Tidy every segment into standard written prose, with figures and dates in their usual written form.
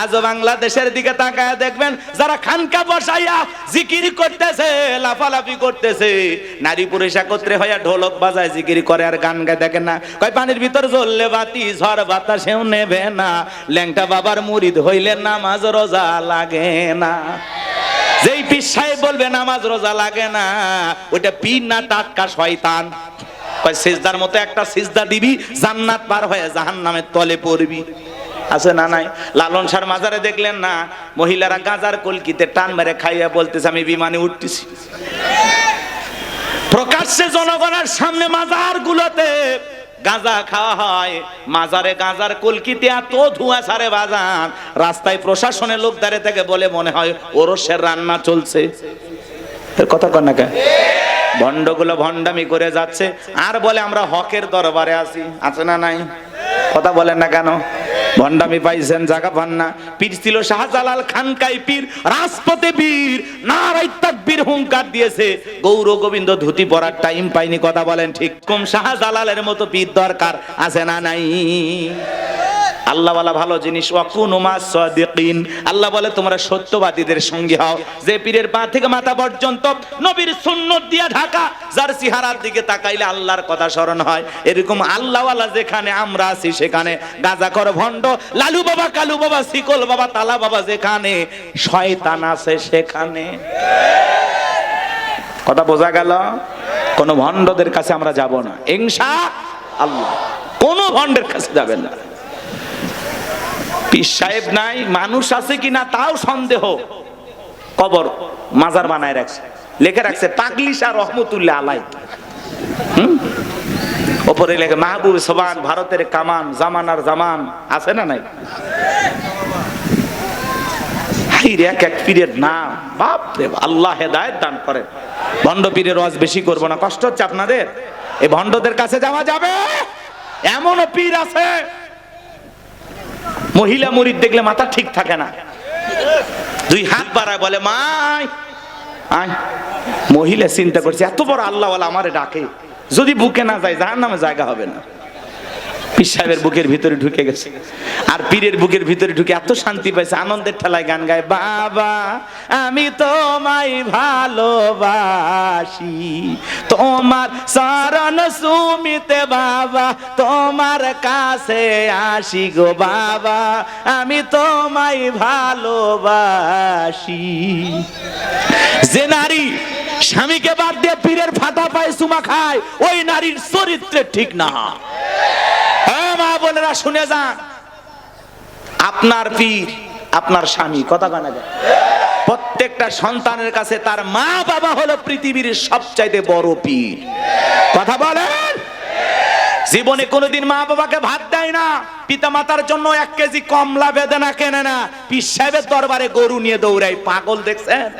আজও বাংলাদেশের দিকে তাকায় দেখবেন যারা খানকা বসাইয়া জিকির করতেছে, লাফালাফি করতেছে, নারী পুরুষ একত্রে হইয়া ঢোলক বাজায় জিকির করে আর গান গায়, দেখেন না কয় পানির ভিতর জ্বললে বাতি ঝড় বাতাসেও নেবে না, ল্যাংটা বাবার মুরিদ হইলে নামাজ রোজা লাগে না। যেই পীর সাহেব বলবে নামাজ রোজা লাগে না, ওইটা পীর না টাটকা শয়তান। কয় সিজদার মতো একটা সিজদা দিবি, জান্নাত পার হয়ে জাহান্নামের তলে পড়বি। আছে না নাই? লালন শাহর মাজারে দেখলেন না মহিলারা গাঁজার কলকিতে টান মেরে খাইয়া বলতেছে আমি বিমানে উঠতেছি। প্রকাশ্যে জনগণের সামনে মাজার গুলোতে গাঁজা খাওয়া হয়, মাজারে গাঁজার কলকিতে এত ধোঁয়া ছাড়ে বাজান, রাস্তায় প্রশাসনের লোক দাঁড়িয়ে থেকে বলে মনে হয় ওরসের রান্না চলছে। কথা কন না কেন? ভণ্ডগুলো ভণ্ডামি করে যাচ্ছে আর বলে আমরা হকের দরবারে আছি। আছে না নাই? কথা বলেন না কেন? ভণ্ডামি পাইছেন, জায়গা পান না। পীর ছিল শাহজালাল, খানকাই পীর, রাজপথে পীর, নারায়ে তাকবীর হুঙ্কার দিয়েছে, গৌর গোবিন্দ ধুতি পরার টাইম পাইনি। কথা বলেন ঠিক? কম শাহজালালের মতো পীর দরকার আছে না নাই? আল্লাহ ওয়ালা ভালো জিনিস, ওয়াকুনু মাস সাদিকিন। আল্লাহ বলে তোমরা সত্যবাদীদের সঙ্গী হও। যে পীরের পা থেকে মাথা পর্যন্ত নবীর সুন্নাত দিয়ে ঢাকা, যার চেহারার দিকে তাকাইলে আল্লাহর কথা স্মরণ হয়, এরকম আল্লাহ ওয়ালা যেখানে আমরা আছি সেখানে গাঁজাখোর ভণ্ড, লালু বাবা, কালু বাবা, শিকল বাবা, তালা বাবা যেখানে, শয়তান আছে সেখানে। কথা বোঝা গেল? কোন ভণ্ডদের কাছে আমরা যাব না ইনশাআল্লাহ। কোন ভণ্ডের কাছে যাবেন না। পীর সাহেব নাই, মানুষ আছে কিনা তাও সন্দেহ। কবর মাজার বানায় রাখছে, লেখে রাখছে পাগলি শাহ রহমতুল্লাহ আলাই। ওপরে লেখে মাহবুব সোবান, ভারতের কামান, জামানার জামান। আছে না নাই? এক এক পীরের নাম, বাপ রে, আল্লাহ হেদায়েত দান করেন। ভণ্ড পীরের ওয়াজ বেশি করব না, কষ্ট হচ্ছে আপনাদের। এই ভণ্ডদের কাছে যাওয়া যাবে? এমনও পীর আছে মহিলা মুরিদ দেখলে মাথা ঠিক থাকে না, দুই হাত বাড়ায় বলে মাই আয়। মহিলা চিন্তা করছে এত বড় আল্লাহ ওয়ালা আমারে ডাকে, যদি বুকে না যায় জাহান্নামে জায়গা হবে না। পীর সাহেবের বুকের ভিতরে ঢুকে গেছে, আর পীরের বুকের ভিতরে ঢুকে এত শান্তি পাইছে, আনন্দের ঠেলায় গান গায়, বাবা আমি তোমায় ভালোবাসি, তোমার চরণ সুমিতে বাবা তোমার কাছে আসি গো বাবা, আমি তোমায় ভালোবাসি। যে নারী স্বামীকে বাদ দিয়ে পীরের ফাটা পায়ে চুমা খায়, ওই নারীর চরিত্রে ঠিক না। মা বোনেরা শুনে যান, আপনার পীর আপনার স্বামী। কথা কানা যায়? প্রত্যেকটা সন্তানের কাছে তার মা বাবা হলো পৃথিবীর সবচাইতে বড় পীর। কথা বলেন? জীবনে কোনোদিন মা বাবাকে ভাত দেয় না, পিতা মাতার জন্য 1 কেজি কমলা বেদানা কেনে না, পীর সাহেবের দরবারে গরু নিয়ে দৌড়ায়। পাগল দেখছেন?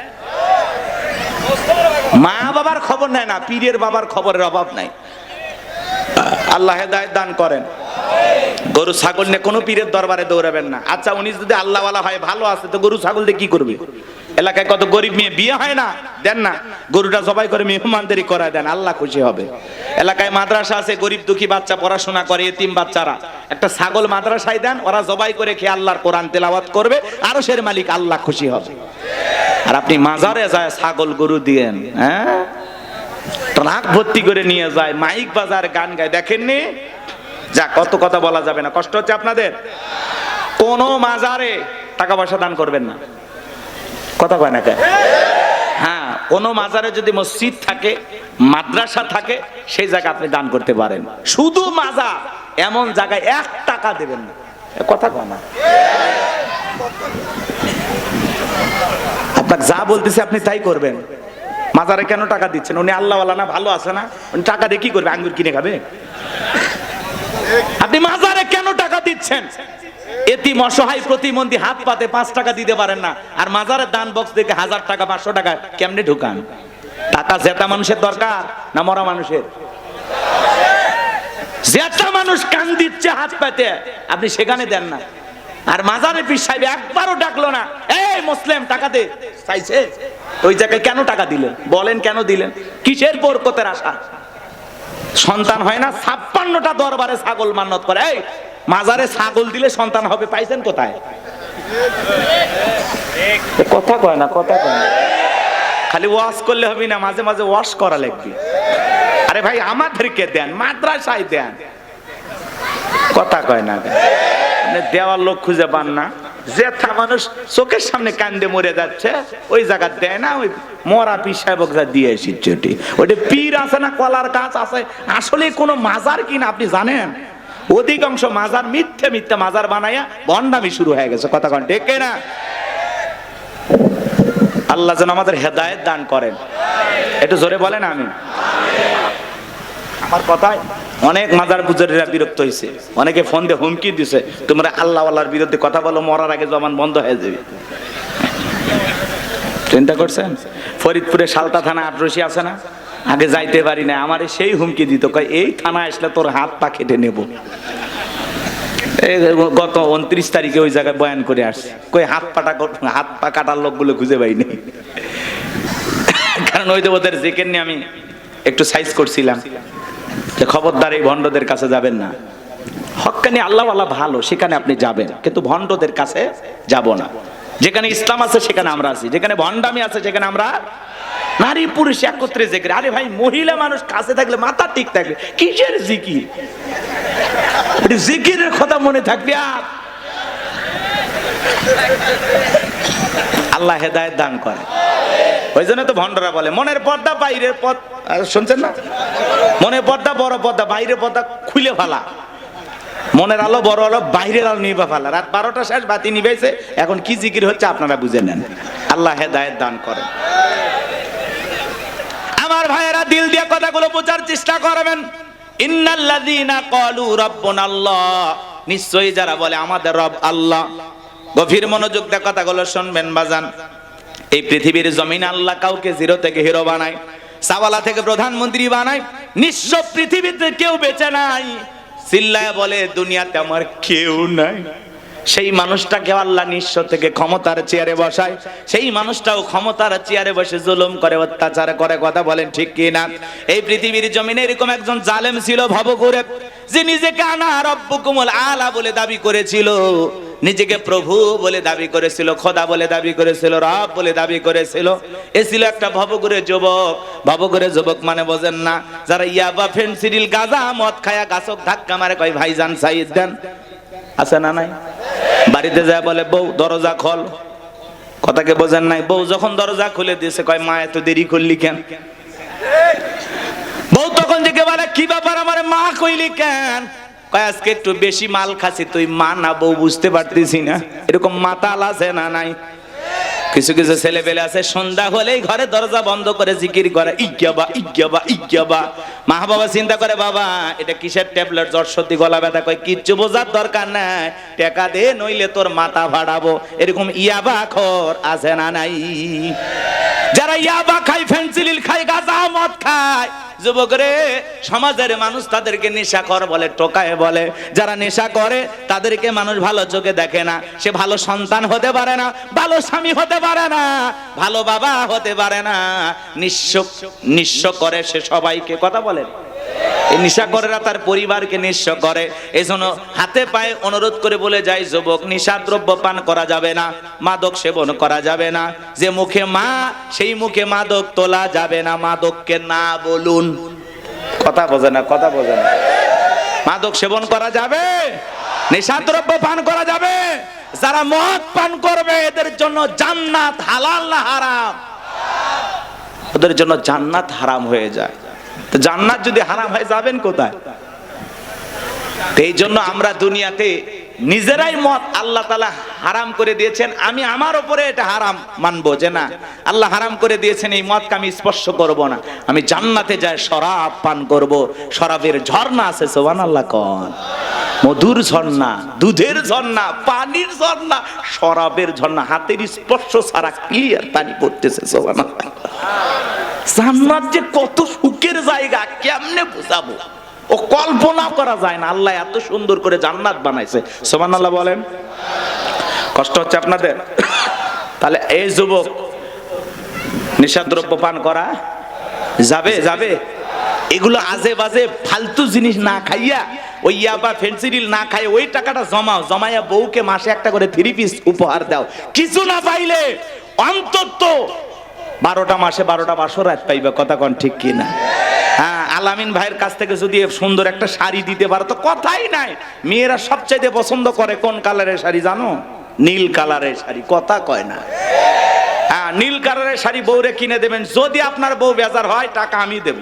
মা বাবার খবর নেয় না, পীরের বাবার খবরের অভাব নাই। আল্লাহ হেদায়েত দান করেন। গরু ছাগল নিয়ে কোনো পীরের দরবারে দৌড়াবেন না। আচ্ছা উনি যদি আল্লাহ ওয়ালা হয়, ভালো আছে, তো গরু ছাগল দিয়ে কি করবে? এলাকায় কত গরিব মেয়ে বিয়ে হয় না, দেন না, গরুটা জবাই করে মেহমানদারি করায় দেন, আল্লাহ খুশি হবে। এলাকায় মাদ্রাসা আছে, গরিব দুঃখী বাচ্চা পড়াশোনা করে, এতিম বাচ্চারা, একটা ছাগল মাদ্রাসায় দেন, ওরা জবাই করে খেয়ে আল্লাহর কোরআন তেলাওয়াত করবে, আরশের মালিক আল্লাহ খুশি হবে। আর আপনি মাজারে যায় ছাগল গরু দিয়েন, হ্যাঁ, ট্রাক ভর্তি করে নিয়ে যায়, মাইক বাজার গান গায়, দেখেননি? যা, কত কথা বলা যাবে না, কষ্ট হচ্ছে আপনাদের। কোন মাজারে টাকা পয়সা দান করবেন না। কথা কয় না কেন? হ্যাঁ, কোন মাজারে যদি মসজিদ থাকে, মাদ্রাসা থাকে, সেই জায়গায় আপনি দান করতে পারেন। শুধু মাজার এমন জায়গায় 1 টাকা দেবেন না। কথা কয় না? আপনাকে যা বলতেছে আপনি তাই করবেন। মাজারে কেন টাকা দিচ্ছেন? উনি আল্লাহ ওয়ালা না, ভালো আছে না, উনি টাকা দিয়ে কি করবে? আঙ্গুর কিনে খাবে? আপনি মাজারে কেন টাকা দিচ্ছেন? এতিম অসহায় প্রতিবন্ধী হাত পাতে 5 টাকা দিতে পারেন না, আর মাজারের দান বক্স দেখে 1000 টাকা 500 টাকা কেমনে ঢুকান? টাকা জেতা মানুষের দরকার না মরা মানুষের? জেতা মানুষ কান দিচ্ছে হাত পাতে, আপনি সেখানে দেন না। আর মাজারে পীর সাহেব একবারও ডাকলো না, এই মুসলিম টাকা দে, চাইছে? ওই জায়গায় কেন টাকা দিলেন? বলেন কেন দিলেন? কিসের বরকতের আশা? সন্তান হয় না, 56টা দরবারে ছাগল মান্নত করে, এই মাজারে ছাগল দিলে সন্তান হবে, পাইছেন কোথায়? কথা কয় না, কথা কয় না। খালি ওয়াশ করলে হবে না, মাঝে মাঝে ওয়াশ করা লাগবে। আরে ভাই আমাদেরকে দেন, মাদ্রাসায় দেন, কথা কয় না। দেওয়ার লোক খুঁজে পান না, যেথা মানুষ চোখের সামনে কান্দে মরে যাচ্ছে ওই জায়গা দেয় না, ওই মরা পীর সাহেবক যা দিয়ে এসেছে ওইটা পীর আছে না কলার গাছ আছে, আসলে কোনো মাজার কিনা আপনি জানেন? অধিকাংশ মাজার মিথ্যে মিথ্যে মাজার বানাইয়া ভণ্ডামি শুরু হয়ে গেছে, কথা কন ঠিক না? আল্লাহ যেন আমাদের হেদায়েত দান করেন, একটু জোরে বলেন আমিন। আমার কথায় অনেক মাজার পূজারীরা বিরক্ত হয়েছে, অনেকে ফোন দিয়ে হুমকি দিছে, তোমরা আল্লাহ আল্লাহর বিরুদ্ধে কথা বলো, মরার আগে জবান বন্ধ হয়ে যাবে। চিন্তা করছেন? ফরিদপুরে সালতা থানা আটরশি আছে না, আগে যাইতে পারি না, আমার সেই হুমকি দিত, কয় এই থানা আসলে তোর হাত পা কেটে নেব। গত 29 তারিখে ওই জায়গায় বয়ান করে আসছে, কই হাত পা কাটার লোকগুলো খুঁজে পাই নেই। কারণ ওই যে ওদের জিকির নিয়ে আমি একটু সাইজ করছিলাম যে খবরদার এই ভণ্ডদের কাছে যাবেন না। হক্কানি আল্লাহওয়ালা ভালো, সেখানে আপনি যাবেন, কিন্তু ভণ্ডদের কাছে যাব না। যেখানে ইসলাম আছে সেখানে আমরা আছি, যেখানে ভণ্ডামি আছে সেখানে আমরা। নারী পুরুষ একত্রে জিকির। আরে ভাই মহিলা মানুষ কাছে থাকলে মাথা ঠিক থাকবে, কিসের জিকির? জিকিরের কথা মনে থাকবে। আর আল্লাহ হেদায়েত দান করে। ওই জন্য তো ভণ্ডরা বলে মনের পর্দা বাইরের পথ, শুনছেন না? মনের পর্দা বড় পর্দা, বাইরের পর্দা খুলে ফেলা। মনের আলো বড় আলো, বাইরের আলো নিভা ফেলা। রাত 12টা শেষ, বাতি নিভেছে, এখন কি জিকির হচ্ছে আপনারা বুঝে নেন। আল্লাহ হেদায়েত দান করে। আমার ভাইয়েরা দিল দিয়ে কথাগুলো বোঝার চেষ্টা করবেন। ইন্নাল্লাযীনা ক্বালু রাব্বুনাল্লাহ, নিশ্চয়ই যারা বলে আমাদের রব আল্লাহ। গভীর মনোযোগ দিয়ে কথাগুলো শুনবেন বাজান। এই পৃথিবীর জমিনে আল্লাহ কাউকে জিরো থেকে হিরো বানায়, সাওয়ালা থেকে প্রধানমন্ত্রী বানায়। নিঃস্ব পৃথিবীতে কেউ বেঁচে নাই, চিল্লায় বলে দুনিয়াতে আমার কেউ নাই, সেই মানুষটাকে আল্লাহ নিঃস্ব থেকে ক্ষমতার চেয়ারে বসায়। সেই মানুষটাও ক্ষমতার চেয়ারে বসে জুলুম করে, অত্যাচার করে, কথা বলেন ঠিক কি না? এই পৃথিবীর জমিনে এরকম একজন জালেম ছিল ভবঘুরে, যে নিজেকে আনা রব্বুকুমুল আলা বলে দাবি করেছিল, নিজেকে প্রভু বলে দাবি করেছিল, খোদা বলে দাবি করেছিল, রব বলে দাবি করেছিল। এ ছিল একটা ভবঘুরে যুবক। ভবঘুরে যুবক মানে বোঝেন না? যারা ইয়াবা, ফেনসিডিল, গাঁজা, মদ খায়া গাছক ধাক্কা মারে, কয় ভাইজান সাইদ দেন, আছে না নাই? বাড়িতে যায় বলে বউ দরজা খোল, কথাকে বোঝেন নাই? বউ যখন দরজা খুলে দিয়েছে, কয় মা এত দেরি করলি কেন? বউ তখন থেকে বলে কি ব্যাপার আমার মা কইলি কেন? কয় আজকে একটু বেশি মাল খাসি, তুই মা না বউ বুঝতে পারতেছি না। এরকম মাতাল আছে না নাই? কিছু কিছু ছেলে পেলে আছে সন্ধ্যা হলেই ঘরে দরজা বন্ধ করে জিকির করে, ইজ্ঞাবা ইজ্ঞাবা ইজ্ঞাবা। মা বাবা চিন্তা করে, বাবা এটা কিসের ট্যাবলেট, জ্বর সর্দি গলা ব্যথা? কয় কিচ্ছু বোঝার দরকার নাই, টাকা দে নইলে তোর মাথা ভাড়াবো। এরকম ইয়াবা খোর আছে না নাই? যারা ইয়াবা খায়, ফেনসিডিল খায়, গাঁজা মদ খায়, যুবক রে, সমাজের মানুষ তাদেরকে নেশাখোর বলে, টোকায় বলে। যারা নেশা করে তাদেরকে মানুষ ভালো চোখে দেখে না। সে ভালো সন্তান হতে পারে না, ভালো স্বামী হতে পারে না, ভালো বাবা হতে পারে না। নিঃস্ব করে সে সবাইকে, কথা বলেন। এই নেশাখোরেরা তার পরিবারকে নিঃস্ব করে। এজন্য হাতে পায়ে অনুরোধ করে বলে যায়, যুবক নিশাদ্রব্য পান করা যাবে না, মাদক সেবন করা যাবে না। যে মুখে মা, সেই মুখে মাদক তোলা যাবে না। মাদককে না বলুন, কথা বোঝে না, কথা বোঝে না। মাদক সেবন করা যাবে, নেশাদ্রব্য পান করা যাবে। যারা মদ পান করবে এদের জন্য জান্নাত হালাল না হারাম? ওদের জন্য জান্নাত হারাম হয়ে যায়। জান্নাত যদি হারাম হয় যাবেন কোথায়? এই জন্য আমরা দুনিয়াতে নিজেরাই মদ আল্লাহ তাআলা হারাম করে দিয়েছেন। আমি আমার উপরে এটা হারাম মানবো যে না, আল্লাহ হারাম করে দিয়েছেন, এই মদকে আমি স্পর্শ করব না। আমি জান্নাতে যাই শরাব পান করব। শরাবের ঝর্ণা আছে, সুবহানাল্লাহ কোন? মধুর ঝর্ণা, দুধের ঝর্ণা, পানির ঝর্ণা, শরাবের ঝর্ণা। হাতের স্পর্শ ছাড়া ক্লিয়ার পানি পড়তেছে, সুবহানাল্লাহ। জান্নাত যে কত সুখের জায়গা, কেমনে বুঝাবো? ও কল্পনা করা যায় না। আল্লাহ এত সুন্দর করে জান্নাত বানাইছে, সুবহানাল্লাহ বলেন। কষ্ট হচ্ছে আপনাদের? তাহলে এই যুবক নেশাদ্রব্য পান করা যাবে? যাবে? এগুলো আজে বাজে ফালতু জিনিস না খাইয়া ওই ইয়াবা ফেন্সিডিল না খায় ওই টাকাটা জমাও, জমাইয়া বউকে মাসে একটা করে 3 পিস উপহার দাও। কিছু না পাইলে অন্তত 12টা মাসে 12টা বাসর রাত পাইবে। কথা কোন ঠিক কি না? হ্যাঁ, আলামিন ভাইয়ের কাছ থেকে যদি সুন্দর একটা শাড়ি দিতে পারো তো কথাই নাই। মেয়েরা সবচাইতে পছন্দ করে কোন কালারের শাড়ি জানো? নীল কালারের শাড়ি। কথা কয় না? হ্যাঁ, নীল কালারের শাড়ি বউরে কিনে দেবেন। যদি আপনার বউ বেজার হয় টাকা আমি দেব।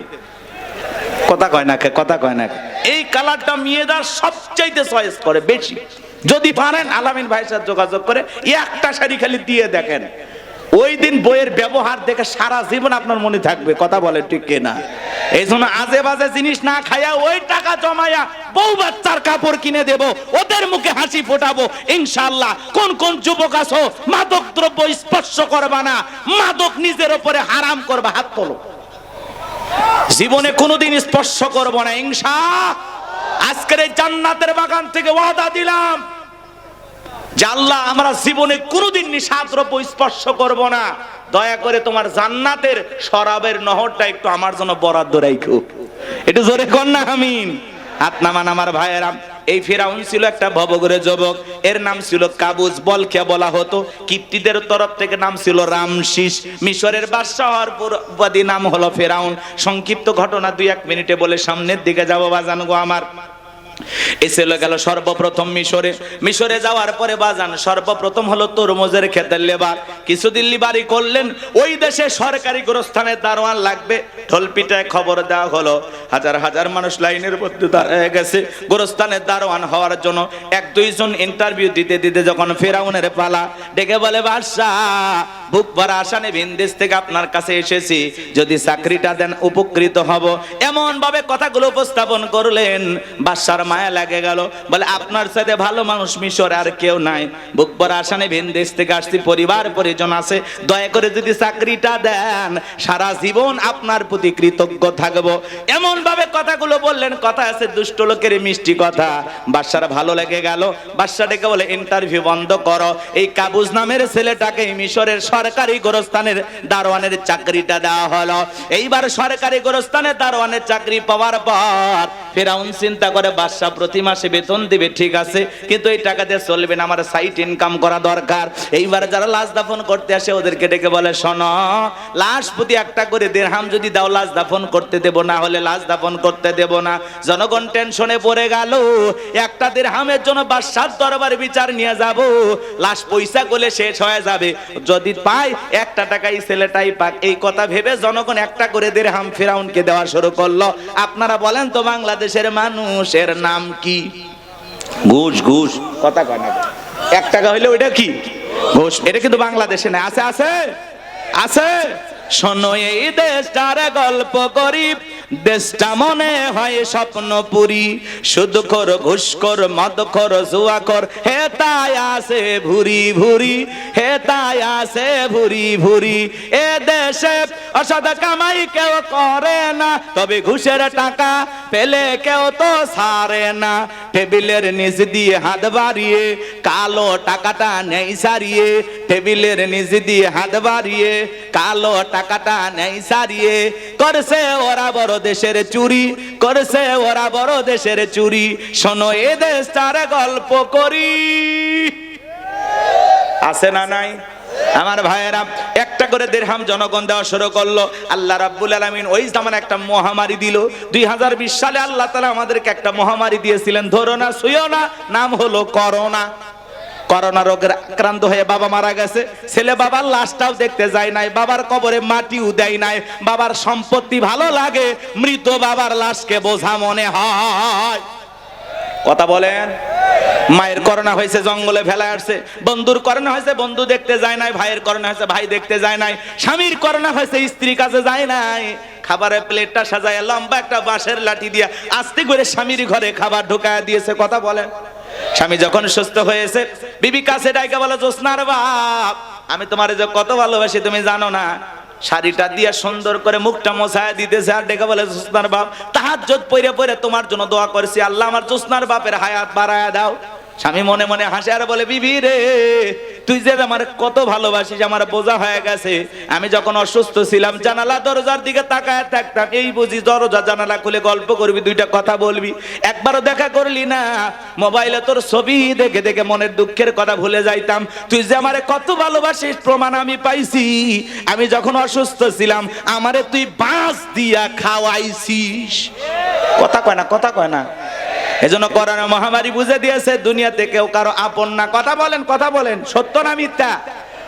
কথা কয় না? কথা কয় না? এই কালারটা মেয়েরা সবচাইতে চয়েস করে বেশি। যদি পারেন আলামিন ভাইয়ের সাথে যোগাযোগ করে একটা শাড়ি খালি দিয়ে দেখেন, ওই দিন বইয়ের ব্যবহার দেখে সারা জীবন আপনার মনে থাকবে। কথা বলে ঠিক কিনা? এই জন্য আজে বাজে জিনিস না খাইয়া ওই টাকা জমাইয়া বউ বাচ্চার কাপড় কিনে দেব, ওদের মুখে হাসি ফোটাবো ইনশাআল্লাহ। কোন কোন যুবক আছো মাদক দ্রব্য স্পর্শ করবা না, মাদক নিজের উপরে হারাম করবা, হাত তোলো। জীবনে কোনোদিন স্পর্শ করব না ইনশাআল্লাহ। আজকের এই জান্নাতের বাগান থেকে ওয়াদা দিলাম যে আল্লাহ আমরা জীবনে কোনোদিন নিশাদ্রব্য স্পর্শ করব না। দয়া করে তোমার জান্নাতের শরাবের নহরটা একটু আমার জন্য বরাদ্দ রাখো। একটু জোরে কর না আমিন। হাত নামান আমার ভাইয়েরা। এই ফিরাউন ছিল একটা ভবঘুরে যুবক, এর নাম ছিল কাবুজ, বলকে বলা হতো। কিপ্তিদের তরফ থেকে নাম ছিল রামশিস। মিশরের বাদশাহর উপাধি নাম হলো ফিরাউন। সংক্ষিপ্ত ঘটনা 2-1 মিনিটে বলে সামনের দিকে যাবো বাজান গো আমার। এসে গেল সর্বপ্রথম মিশরে যাওয়ার পরে বাজান সর্বপ্রথম হলো তরমুজের ক্ষেতের লেবার। কিছুদিন লিবারি করলেন। ওই দেশে সরকারি গোরস্থানের দারোয়ান লাগবে। ঢোল পিটায় খবর দেওয়া হলো, হাজার হাজার মানুষ লাইনের মধ্যে দাঁড়িয়ে গেছে গোরস্থানের দারোয়ান হওয়ার জন্য। 1-2 জন ইন্টারভিউ দিতে দিতে যখন ফেরাউনের পালা, ডেকে বলে বাদশাহ বুক ভরা আশা নিয়ে ভিনদেশ থেকে আপনার কাছে এসেছি, যদি চাকরিটা দেন উপকৃত হব। এমন ভাবে কথাগুলো উপস্থাপন করলেন, বাদশার মায়া লাগে গেল। বলে আপনার সাথে ভালো মানুষ মিশরে আর কেউ নাই। বুক ভরা আশা নিয়ে ভিনদেশ থেকে আসছি, পরিবার পরিজন আছে, দয়া করে যদি চাকরিটা দেন সারা জীবন আপনার প্রতি কৃতজ্ঞ থাকবো। এমন ভাবে কথাগুলো বললেন, কথা আছে দুষ্ট লোকের মিষ্টি কথা। বাদশার ভালো লেগে গেল। বাদশা ডেকে বলে ইন্টারভিউ বন্ধ করো, এই কাবুজ নামের ছেলেটাকে মিশরের সরকারি গোরস্থানের দারোয়ানের চাকরিটা দেওয়া হলো। এইবার সরকারি গোরস্থানের দারোয়ানের চাকরি পাওয়ার পর ফেরাউন চিন্তা করে বাদশা প্রতি মাসে বেতন দিবে, ঠিক আছে, কিন্তু এই টাকা দিয়ে চলবে না, আমার সাইড ইনকাম করা দরকার। এইবার যারা লাশ দাফন করতে আসে ওদেরকে ডেকে বলে শোনো, লাশ প্রতি একটা করে দিরহাম যদি দাও লাশ দাফন করতে দেব, না হলে লাশ দাফন করতে দেব না। জনগণ টেনশনে পড়ে গেল। একটা দিরহামের জন্য বাদশার দরবারে বিচার নিয়ে যাব, লাশ পয়সা গলে শেষ হয়ে যাবে, যদি পাই 1 টাকাই ছেলেটাই পাক। এই কথা ভেবে জনগণ একটা করে দিরহাম ফেরাউনকে দেওয়া শুরু করলো। আপনারা বলেন তো বাংলাদেশের মানুষের নাম কি? ঘুষ। ঘুষ। কথা কয় না? 1 টাকা হইলে ওইটা কি? ঘুষ। এটা কিন্তু বাংলাদেশে না। আছে আছে আছে। শোনো এই দেশটার গল্প করি, দেশটা মনে হয় স্বপ্নপুরী। সুদখোর ঘুষখোর মদখোর জুয়াখোর হে তাই আছে ভুরি ভুরি, হে তাই আছে ভুরি ভুরি। এ দেশে অসৎ কামাই কেউ করে না, তবে ঘুষের টাকা পেলে কেউ তো ছাড়ে না। টেবিলের নিচ দিয়ে হাত বাড়িয়ে কালো টাকাটা নেই সারিয়ে, টেবিলের নিচ দিয়ে হাত বাড়িয়ে কালো টাকাটা নেই সারিয়ে। করছে ওরা বড় দেশের চুরি, করছে ওরা বড় দেশের চুরি। শোনো এ দেশটার গল্প করি। আছে না নাই আমার ভাইয়েরা? 1টা করে দিরহাম জনগণ দেওয়া শুরু করলো। আল্লাহ রাব্বুল আলামিন ওই জামানে একটা মহামারী দিল। 2020 সালে আল্লাহ তাআলা আমাদেরকে একটা মহামারী দিয়েছিলেন, ধরো না ছুঁয়ো না, নাম হলো করোনা। করোনা রোগের আক্রান্ত হয়ে বাবা মারা গেছে। ছেলে বাবার লাশটাও দেখতে যায় নাই, বাবার কবরে মাটিও দেয় নাই। বাবার সম্পত্তি ভালো লাগে, মৃত বাবার লাশকে বোঝা মনে হয়। কথা বলেন? মায়ের করোনা হয়েছে, জঙ্গলে ফেলা আসছে। বন্ধুর করোনা হয়েছে, বন্ধু দেখতে যায় নাই। ভাইয়ের করোনা হয়েছে, ভাই দেখতে যায় নাই। স্বামীর করোনা হয়েছে, স্ত্রী কাছে যায় নাই। খাবারের প্লেটটা সাজায় লম্বা একটা বাঁশের লাঠি দিয়ে আস্তে করে স্বামীর ঘরে খাবার ঢোকায় দিয়েছে। কথা বলেন? স্বামী যখন সুস্থ হয়েছে, বিবি কাছে ডাইকা বলে, জোসনার বাপ, আমি তোমার যে কত ভালোবাসি তুমি জানো না। শাড়িটা দিয়ে সুন্দর করে মুখটা মোছায় দিতেছে, আর ডেকে বলে, জোসনার বাপ, তাহাজ্জুদ পড়ে পড়ে তোমার জন্য দোয়া করেছি, আল্লাহ আমার জোসনার বাপের হায়াত বাড়ায়া দাও। স্বামী মনে মনে হাসে আর বলে, বিবি রে তুই যে আমার কত ভালোবাসিস, আমার বোঝা হয়ে গেছে। আমি যখন অসুস্থ ছিলাম জানালা দরজার দিকে তাকায় থাকতাম, এই বুঝি দরজা জানালা খুলে গল্প করবি, দুইটা কথা বলবি, একবারও দেখা করলি না। মোবাইলে তোর ছবি দেখে দেখে মনের দুঃখের কথা ভুলে যাইতাম। তুই যে আমারে কত ভালোবাসিস প্রমাণ আমি পাইছি। আমি যখন অসুস্থ ছিলাম আমারে তুই বাঁশ দিয়া খাওয়াইছিস। কথা কয় না, কথা কয় না। এজন্য করোনা মহামারী বুঝে দিয়েছে দুনিয়াতে কেউ কারো আপন না। কথা বলেন, কথা বলেন, সত্য না মিথ্যা?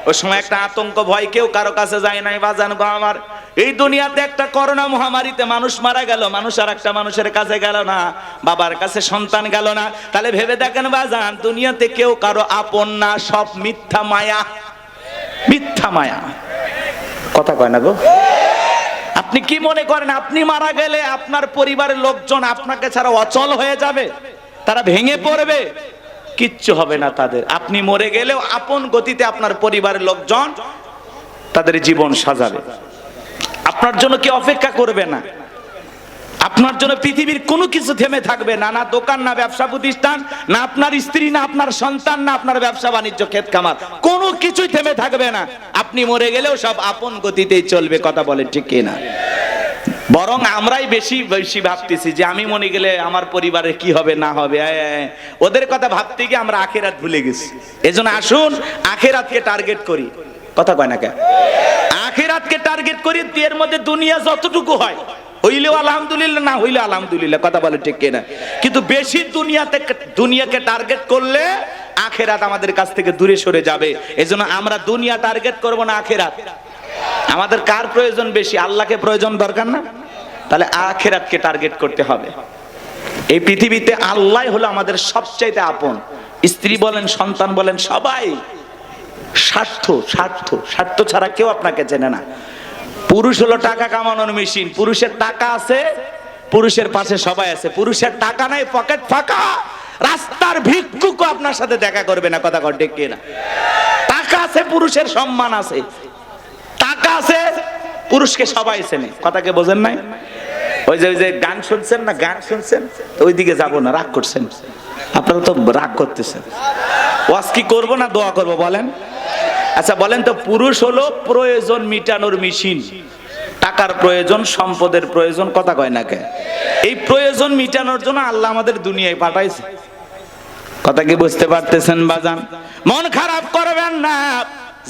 ওই সময় একটা আতঙ্ক ভয়, কেউ কারো কাছে যায় নাই। বাজান গো আমার, এই দুনিয়াতে একটা করোনা মহামারীতে মানুষ মারা গেল, মানুষ আর একটা মানুষের কাছে গেল না, বাবার কাছে সন্তান গেল না। তাহলে ভেবে দেখেন বাজান, দুনিয়াতে কেউ কারো আপন না, সব মিথ্যা মায়া, মিথ্যা মায়া। কথা কয় না গো। আপনি কি মনে করেন আপনি মারা গেলে আপনার পরিবারের লোকজন আপনাকে ছাড়া অচল হয়ে যাবে, তারা ভেঙে পড়বে? কিচ্ছু হবে না তাদের। আপনি মরে গেলেও আপন গতিতে আপনার পরিবারের লোকজন তাদের জীবন সাজাবে, আপনার জন্য কি অপেক্ষা করবে না। আপনার জন্য পৃথিবীর কোনো কিছু থেমে থাকবে না, না দোকান, না ব্যবসা প্রতিষ্ঠান, না আপনার স্ত্রী, না আপনার সন্তান, না আপনার ব্যবসা বাণিজ্য, ক্ষেত খামার, কোনো কিছুই থেমে থাকবে না। আপনি মরে গেলেও সব আপন গতিতেই চলবে। কথা বলেন ঠিক কিনা? বরং আমরাই বেশি বেশি ভাবতেছি যে আমি মরে গেলে আমার পরিবারের কি হবে না হবে। ওদের কথা ভাবতে গিয়ে আমরা আখিরাত ভুলে গেছি। এজন্য আসুন আখিরাতকে টার্গেট করি। কথা কয় না কেন? আখিরাতকে টার্গেট করি। এর মধ্যে দুনিয়া যতটুকু হয় হইলেও আলহামদুলিল্লাহ, না হইলে আলহামদুলিল্লাহ। কথা বলে ঠিক কিনা? কিন্তু বেশি দুনিয়াকে টার্গেট করলে আখিরাত আমাদের কাছ থেকে দূরে সরে যাবে। এজন্য আমরা দুনিয়া টার্গেট করব না, আখিরাত। আমাদের কার প্রয়োজন বেশি? আল্লাহকে প্রয়োজন দরকার না? তাহলে আখিরাতকে টার্গেট করতে হবে। এই পৃথিবীতে আল্লাহ হলো আমাদের সবচাইতে আপন। স্ত্রী বলেন, সন্তান বলেন, সবাই স্বার্থ, স্বার্থ, স্বার্থ ছাড়া কেউ আপনাকে চেনে না। পুরুষ হলো টাকা কামানোর মেশিন। পুরুষের টাকা আছে, পুরুষের পাশে সবাই আছে। পুরুষের টাকা নাই, পকেট ফাঁকা, রাস্তার ভিক্ষুকও আপনার সাথে দেখা করবে না। কথা ঠিক কিনা? টাকা আছে, পুরুষের সম্মান আছে। টাকা আছে, পুরুষকে সবাই চেনে। কথাকে বোঝেন নাই? ওই যে গান শুনছেন না, গান শুনছেন, ওই দিকে যাবো না, রাগ করছেন আপনারা, তো রাগ করতেছেন। ওয়াজ কি করবো না দোয়া করবো বলেন? আচ্ছা বলেন তো, পুরুষ হলো প্রয়োজন মিটানোর মেশিন। টাকার প্রয়োজন, সম্পদের প্রয়োজন। কথা কয় না কে? এই প্রয়োজন মিটানোর জন্য আল্লাহ আমাদের দুনিয়ায় পাঠাইছে। কথা কি বুঝতে পারতেছেন বাজান? মন খারাপ করবেন না।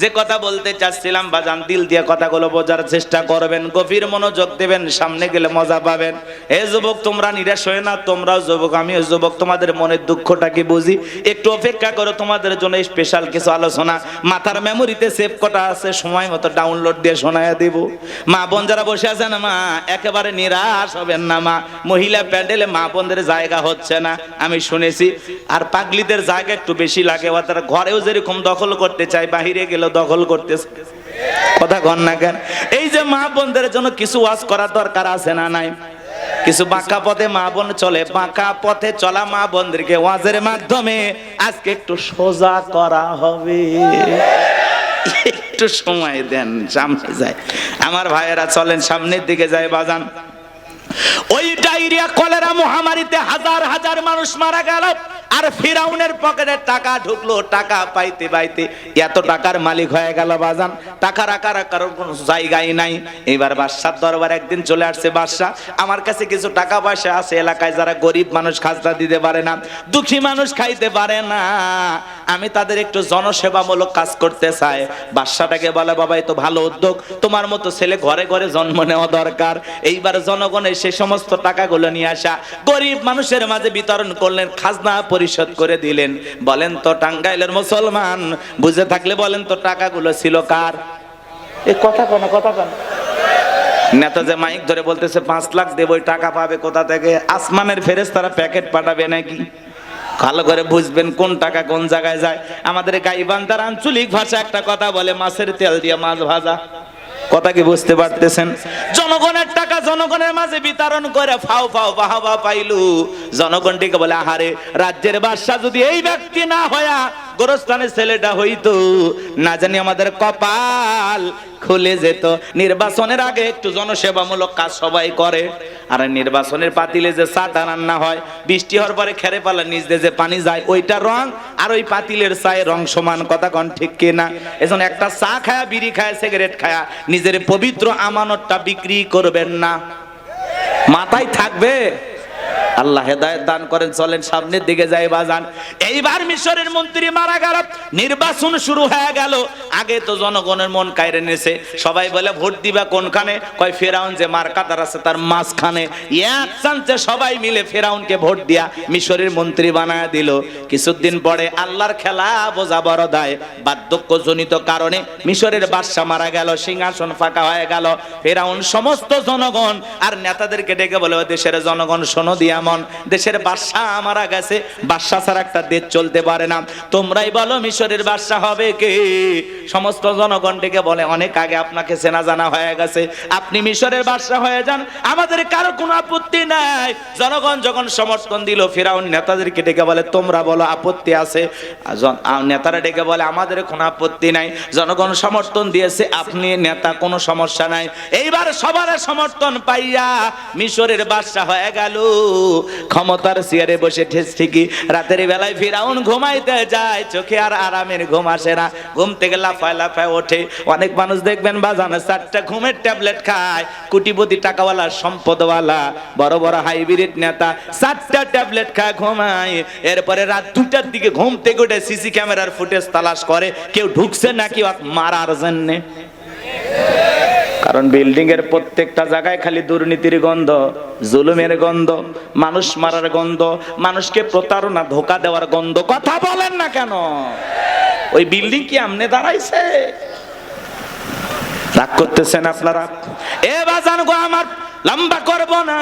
যে কথা বলতে চাচ্ছিলাম বাজান, দিল দিয়ে কথাগুলো বোঝার চেষ্টা করবেন, গভীর মনোযোগ দেবেন, সামনে গেলে মজা পাবেন। হে যুবক, তোমরা নিরাশ হয়ে না, তোমরাও যুবক, আমিও যুবক, তোমাদের মনের দুঃখটা কি বুঝি। একটু অপেক্ষা করো, তোমাদের জন্য স্পেশাল কিছু আলোচনা মাথার মেমোরিতে সেভ করা আছে, সময় মতো ডাউনলোড দিয়ে শোনায়া দিব। মা বোন যারা বসে আছেন, মা একেবারে নিরাশ হবেন না। মা মহিলা প্যান্ডেলে মা বোনদের জায়গা হচ্ছে না, আমি শুনেছি। আর পাগলিদের জায়গা একটু বেশি লাগে। তারা ঘরেও যেরকম দখল করতে চায়, বাহিরে গেলে দখল করতেছে। কথা কন না কেন? এই যে মা বোনদের জন্য কিছু ওয়াজ করার দরকার আছে না নাই? কিছু বাঁকা পথে মা বোন চলে, বাঁকা পথে চলা মা বোনদেরকে ওয়াজের মাধ্যমে আজকে একটু সোজা করা হবে। একটু সময় দেন, সামনে যায়। আমার ভাইয়েরা চলেন সামনের দিকে যায় বাজান। ওই ডায়রিয়া কলেরা মহামারীতে হাজার হাজার মানুষ মারা গেল, আর ফিরাউনের পকেটে টাকা ঢুকলো। টাকা পাইতে পাইতে এত টাকার মালিক হয়ে গেল বাজান, টাকা রাখার কোনো জায়গায় নাই। এবার বাদশার দরবার একদিন চলে আসছে, বাদশা আমার কাছে কিছু টাকা পয়সা আছে, এলাকায় যারা গরিব মানুষ খাজনা দিতে পারে না, দুঃখী মানুষ খাইতে পারে না, আমি তাদের একটু জনসেবামূলক কাজ করতে চাই। বাদশাটাকে বলে, বাবা এই তো ভালো উদ্যোগ, তোমার মতো ছেলে ঘরে ঘরে জন্ম নেওয়া দরকার। এইবার জনগণের সেই সমস্ত টাকাগুলো নিয়ে আসা গরিব মানুষের মাঝে বিতরণ করলেন, খাজনা পরিশোধ করে দিলেন। বলেন তো টাঙ্গাইলের মুসলমান, বুঝে থাকলে বলেন তো টাকাগুলো ছিল কার? এ কথা কোন কথা কোন নেতা যে মাইক ধরে বলতেছে 5 লাখ দেব, ওই টাকা পাবে কোথা থেকে? আসমানের ফেরেশতারা প্যাকেট পাঠাবে নাকি? ভালো করে বুঝবেন কোন টাকা কোন জায়গায় যায়। আমাদের গাইবান্ধার আঞ্চলিক ভাষা একটা কথা বলে, মাছের তেল দিয়ে মাছ ভাজা। কথা কি বুঝতে পারতেছেন? জনগণের টাকা জনগণের মাঝে বিতরণ করে ফাও ফাও বাহাবা পাইলু। জনগণটিকে বলে, আহারে রাজ্যের বাদশা যদি এই ব্যক্তি না হয়া গোরস্থানের ছেলেটা হইতো, না জানি আমাদের কপাল খুলে যেত। নির্বাচনের আগে একটু জনসেবামূলক কাজ সবাই করে, আর নির্বাচনের পাতিলে যে চাটা রান্না হয়, বৃষ্টি হওয়ার পরে খেরে পালা নিচ দিয়ে যে পানি যায়, ওইটা রং আর ওই পাতিলের চায়ের রং সমান, কথা কোন ঠিক কিনা? এজন্য একটা চা খায়া, বিড়ি খায়া, সিগারেট খায়া নিজের পবিত্র আমানতটা বিক্রি করবেন না। মাথায় থাকবে। আল্লাহ হেদায়েত দান করেন। চলেন সামনের দিকে যাই বাজান। এইবার মিশরের মন্ত্রী মারা গেল, নির্বাচন শুরু হয়ে গেল। আগে তো জনগণের মন কায়রে নেছে, সবাই বলে ভোট দিবা কোনখানে? কয় ফেরাউন যে মার্কাতার আছে তার মাঝখানে। এক চান্সে সবাই মিলে ফেরাউনকে ভোট দিয়া মিশরের মন্ত্রী বানায় দিল। কিছুদিন পরে আল্লাহর খেলা বোঝা বড় দায়, বার্ধক্যজনিত কারণে মিশরের বাদশা মারা গেল, সিংহাসন ফাঁকা হয়ে গেল। ফেরাউন সমস্ত জনগণ আর নেতাদেরকে ডেকে বলে, দেশের জনগণ শোনো দিয়া, দেশের বাদশা মারা গেছে, বাদশা ছাড়া একটা দেশ চলতে পারে না, তোমরাই বলো মিশরের বাদশা হবে কে? সমস্ত জনগণ ডেকে বলে, অনেক আগে আপনাকে চেনা জানা হয়ে গেছে, আপনি মিশরের বাদশা হয়ে যান, আমাদের কারো কোনো আপত্তি নাই। জনগণ যখন সমর্থন দিল, ফিরাউন নেতাদেরকে ডেকে বলে, তোমরা বলো আপত্তি আছে? নেতারা ডেকে বলে, আমাদের কোনো আপত্তি নাই, জনগণ সমর্থন দিয়েছে, আপনি নেতা, কোনো সমস্যা নাই। এইবার সবার সমর্থন পাইয়া মিশরের বাদশা হয়ে গেল। ক্ষমতার চেয়ারে বসে ঠিকই রাতের বেলায় ফিরাউন ঘুমাইতে যায়, চোখে আর আরামের ঘুম আসে না, ঘুম থেকে লাফায় লাফায় ওঠে। অনেক মানুষ দেখবেন বাজানো 4টা ঘুমের ট্যাবলেট খায়, কোটিপতি টাকাওয়ালা সম্পদওয়ালা বড় বড় হাইব্রিড নেতা 4টা ট্যাবলেট খায় ঘুমায়। এরপরে রাত 2টার দিকে ঘুম থেকে উঠে সিসি ক্যামেরার ফুটেজ তালাশ করে কেউ ঢুকছে নাকি মারার জন্য। কারণ বিল্ডিং এর প্রত্যেকটা জায়গায় খালি দুর্নীতির গন্ধ, জুলুমের গন্ধ, মানুষ মারার গন্ধ, মানুষকে প্রতারণা ধোঁকা দেওয়ার গন্ধ। কথা বলেন না কেন? ওই বিল্ডিং কি আমনে দাঁড়াইছে? রাগ করতেছেন আপনারা? এ বাজান গো আমার, লম্বা করব না।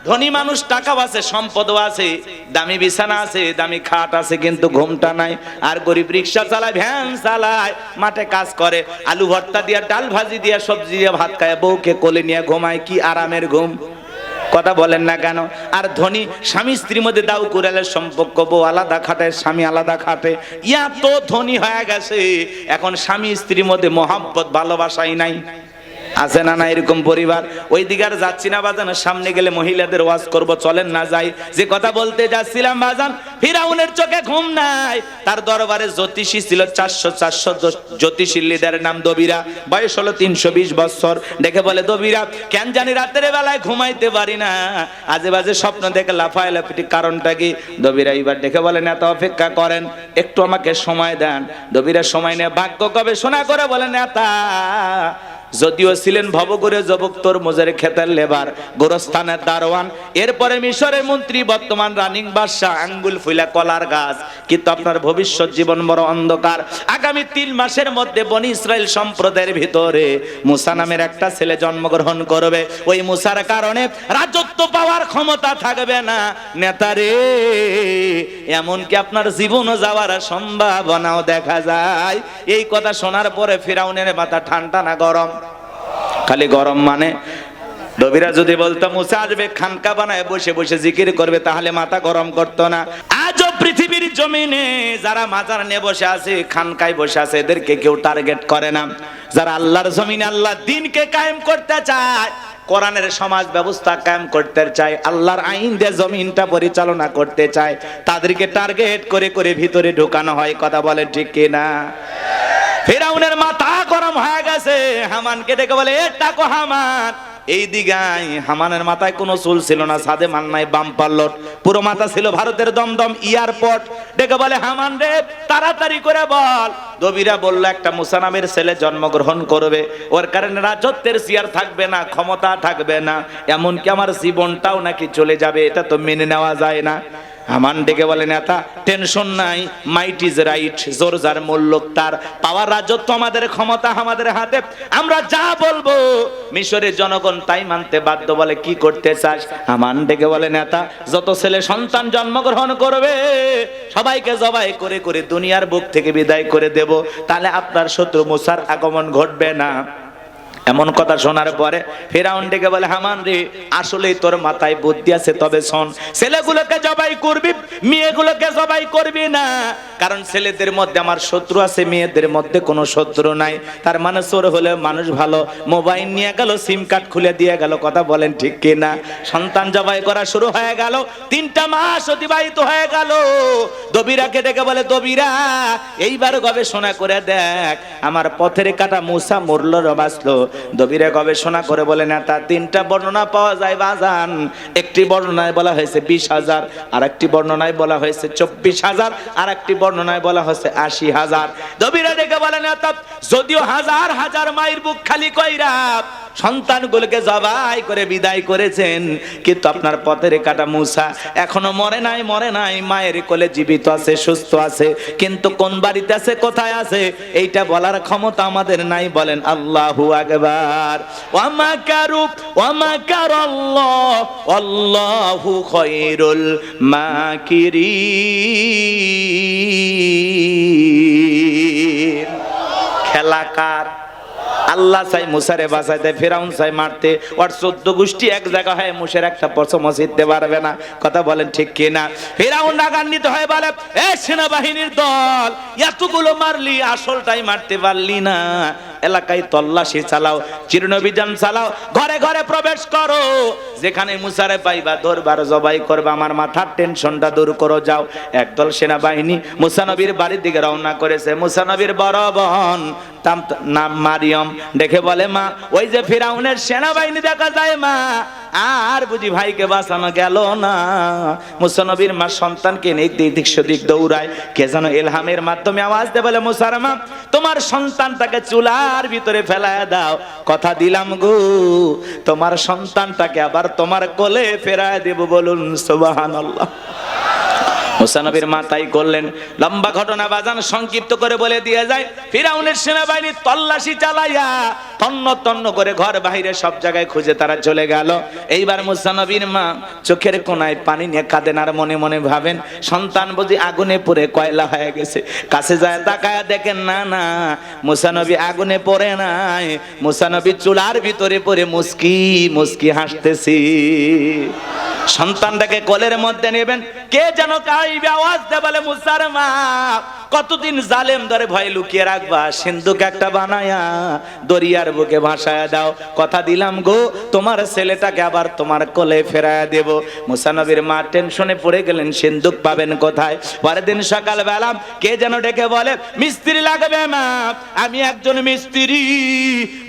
ধনী মানুষ টাকা আছে, সম্পদও আছে, দামি বিছানা আছে, দামি খাট আছে, কিন্তু ঘুমটা নাই। আর গরিব রিক্সা চালায়, ভ্যান চালায়, মাঠে কাজ করে, আলু ভর্তা দিয়া, ডাল ভাজি দিয়া, সবজি দিয়া ভাত খায়, বউকে কোলে নিয়ে ঘুমায়, কি আরামের ঘুম। কথা বলেন না কেন? আর ধনী স্বামী স্ত্রীর মধ্যে দাউ কুড়ালের সম্পর্ক, বউ আলাদা খাটে, স্বামী আলাদা খাটে, ইয়া তো ধনী হয়ে গেছে, এখন স্বামী স্ত্রীর মধ্যে মহব্বত ভালোবাসাই নাই। আছে না না এরকম পরিবার? ওই দিকে আর যাচ্ছি না বাজান, সামনে গেলে মহিলাদের ওয়াজ করব, চলেন না যাই। যে কথা বলতে যাচ্ছিলাম বাজান, ফিরাউনের চোখে ঘুম নাই। তার দরবারে জ্যোতিষী ছিল 400 জ্যোতিষী লিডারের নাম দবিরা, বয়স হলো 320 বছর। দেখে বলে, দবিরা কেন জানি রাতের বেলায় ঘুমাইতে পারি না, আজে বাজে স্বপ্ন দেখে লাফায় লাফিটি, কারণটা কি? দবিরা এবার দেখে বলেন, এত অপেক্ষা করেন, একটু আমাকে সময় দেন। দবিরা সময় নিয়ে ভাগ্য কবে শোনা করে বলেন, নেতা যদিও ছিলেন ভবঘুরে যুবক, তরমুজের ক্ষেতের লেবার, গোরস্থানের দারোয়ান, এরপরে মিশরের মন্ত্রী, বর্তমান রানিং বাদশা, আঙ্গুল ফুলা কলার গাছ, কিন্তু আপনার ভবিষ্যৎ জীবন বড় অন্ধকার। আগামী 3 মাসের মধ্যে বনি ইসরাইল সম্প্রদায়ের ভিতরে মুসা নামের একটা ছেলে জন্মগ্রহণ করবে। ওই মুসার কারণে রাজত্ব পাওয়ার ক্ষমতা থাকবে না নেতারে, এমনকি আপনার জীবনও যাওয়ার সম্ভাবনাও দেখা যায়। এই কথা শোনার পরে ফিরাউনের মাথা ঠান্ডা না গরম? খালি গরম মানে? দবিরা যদি বলতো মুসা আসবে, খানকা বানায় বসে বসে জিকির করবে, তাহলে মাথা গরম করতো না। আজও পৃথিবীর জমিনে যারা মাজার নিয়ে বসে আছে, খানকায় বসে আছে, এদেরকে কেউ টার্গেট করে না। যারা আল্লাহর জমিনে আল্লাহ দ্বীনকে কায়েম করতে চায়, কোরআনের সমাজ ব্যবস্থা কায়েম করতে চায়, আল্লাহর আইন দিয়ে জমিনটা পরিচালনা করতে চায়, তাদেরকে টার্গেট করে করে ভিতরে ঢোকানো হয়। কথা বলে ঠিক কিনা? ফিরাউনের মাথা গরম হয়ে গেছে, হামানকে ডেকে বলে, এটা কো হামান, এই দিগাই। হামানের মাথায় কোনো চুল ছিল না, সাদে মান্নায় বাম্পার লোড, পুরো মাথা ছিল ভারতের দমদম এয়ারপোর্ট। ডেকে বলে, হামান রে তাড়াতাড়ি করে বল। দবিরা বলল, একটা মুসা নামের ছেলে জন্মগ্রহণ করবে, ওর কারণে রাজত্বের চেয়ার থাকবে না, ক্ষমতা থাকবে না, এমনকি আমার জীবনটাও নাকি চলে যাবে, এটা তো মেনে নেওয়া যায় না। হামান ডেকে বলে, নেতা টেনশন নাই, মাইট ইজ রাইট, জোর যার মূল্য তার, পাওয়ার রাজত্ব আমাদের, ক্ষমতা আমাদের হাতে, আমরা যা বলবো মিশরের জনগণ তাই মানতে বাধ্য। বলে, কি করতে চাস? হামান ডেকে বলে, নেতা যত ছেলে সন্তান জন্মগ্রহণ করবে সবাইকে জবাই করে করে দুনিয়ার বুক থেকে বিদায় করে দেব, তাহলে আপনার শত্রু মুসার আগমন ঘটবে না। এমন কথা শোনার পরে ফিরাউন ডেকে বলে, হামান রে, আসলেই তোর মাথায় বুদ্ধি আছে, তবে শোন, ছেলেগুলোকে জবাই করবি, মেয়েগুলোকে জবাই করবি না, কারণ ছেলেদের মধ্যে আমার শত্রু আছে, মেয়েদের মধ্যে কোনো শত্রু নাই। তার মানে চোর হলে মানুষ ভালো, মোবাইল নিয়ে গেল, সিম কার্ড খুলে দিয়ে গেল, কথা বলেন ঠিক কিনা? সন্তান জবাই করা শুরু হয়ে গেল, 3টা মাস অতিবাহিত হয়ে গেল। দবিরাকে ডেকে বলে, দবিরা, এইবার গবেষণা করে দেখ, আমার পথের কাটা মুসা মরল না বাঁচলো? দবিরা গবেষণা করে বলে, না, তার 3টা বর্ণনা পাওয়া যায় বাজান। একটি বর্ণনায় বলা হয়েছে 20,000, আর একটি বর্ণনায় বলা হয়েছে 24,000, আর একটি বর্ণনায় বলা হয়েছে 80,000। দবিরা ডেকে বলে, না, তা যদিও হাজার হাজার মায়ের বুক খালি কইরা সন্তানগুলোকে জবাই করে বিদায় করেছেন, কিন্তু আপনার পথের কাটা মুসা এখনো মরে নাই, মায়ের কোলে জীবিত আছে, সুস্থ আছে, কিন্তু কোন বাড়িতে আছে, কোথায় আছে, এইটা বলার ক্ষমতা আমাদের নাই। বলেন আল্লাহু আকবার। ওয়া মাকারু ওয়া মাকারাল্লাহ আল্লাহু খায়রুল মাকিরিন। খেলাকার আল্লাহ চাই মুসারে বাঁচাইতে, ফেরাউন চাই মারতে, ওর 14 গোষ্ঠী এক জায়গা হয় মুসের একটা পশম জিততে পারবে না, কথা বলেন ঠিক কিনা? ফেরাউন রাগান্বিত হয়ে বলে, এ সেনাবাহিনীর দল, এতগুলো মারলি, আসলটাই মারতে পারলি না, এলাকায় তল্লাশি চালাও, চিরনভিযান চালাও, ঘরে ঘরে প্রবেশ করো, যেখানে মুসারে পাইবা দরবার জবাই করবা, আমার মাথার টেনশনটা দূর করো, যাও। একদল সেনাবাহিনী মুসা নবীর বাড়ির দিকে রওনা করেছে। মুসা নবীর বড় বোন নাম মারিয়ম দেখে বলে, মা, ওই যে ফিরাউনের সেনাবাহিনী দেখা যায় মা, আর বুঝি ভাইকে বাঁচানো গেল না। মুসা নবীর মা সন্তানকে নিয়ে দিক সেদিক দৌড়ায়, কে যেন ইলহামের মাধ্যমে আওয়াজ দেয়, বলে, মুসার মা, তোমার সন্তানটাকে চুলার ভিতরে ফেলায় দাও, কথা দিলাম গো, তোমার সন্তানটাকে আবার তোমার কোলে ফেরায় দেব, বলুন সুবহানাল্লাহ। মুসা নবীর মা তাই করলেন। লম্বা ঘটনা বাজান সংক্ষিপ্ত করে বলে দিয়ে যায়, ফিরাউনের সেনাবাহিনী তল্লাশি চালাইয়া তন্ন তন্ন করে ঘর বাহিরে সব জায়গায় খুঁজে তারা চলে গেল। এইবার মুসা নবীর মা চোখের কোনায় পানি নিয়ে কাঁদেন, আর মনে মনে ভাবেন, সন্তান বুঝি আগুনে পড়ে কয়লা হয়ে গেছে। কাছে যায় তাকায়া দেখেন, না না, মুসা নবী আগুনে পড়ে নাই, মুসা নবী চুলার ভিতরে পড়ে মুস্কি মুস্কি হাসতেছি। সন্তানটাকে কোলের মধ্যে নেবেন, কে যেন কাইবে আওয়াজ দেয়, বলে, মুসার মা, কতদিন জালেম ধরে ভয় লুকিয়ে রাখবা, সিন্ধুক একটা বানায়া দরিয়ার বুকে ভাসায়া দাও, কথা দিলাম গো, তোমার ছেলেটাকে আবার তোমার কোলে ফেরায়া দেব। মুসা নবীর মা টেনশনে পড়ে গেলেন, সিন্ধুক পাবেন কোথায়? পরের দিন সকালবেলা কে যেন ডেকে বলে, মিস্ত্রি লাগবে মা, আমি একজন মিস্ত্রি।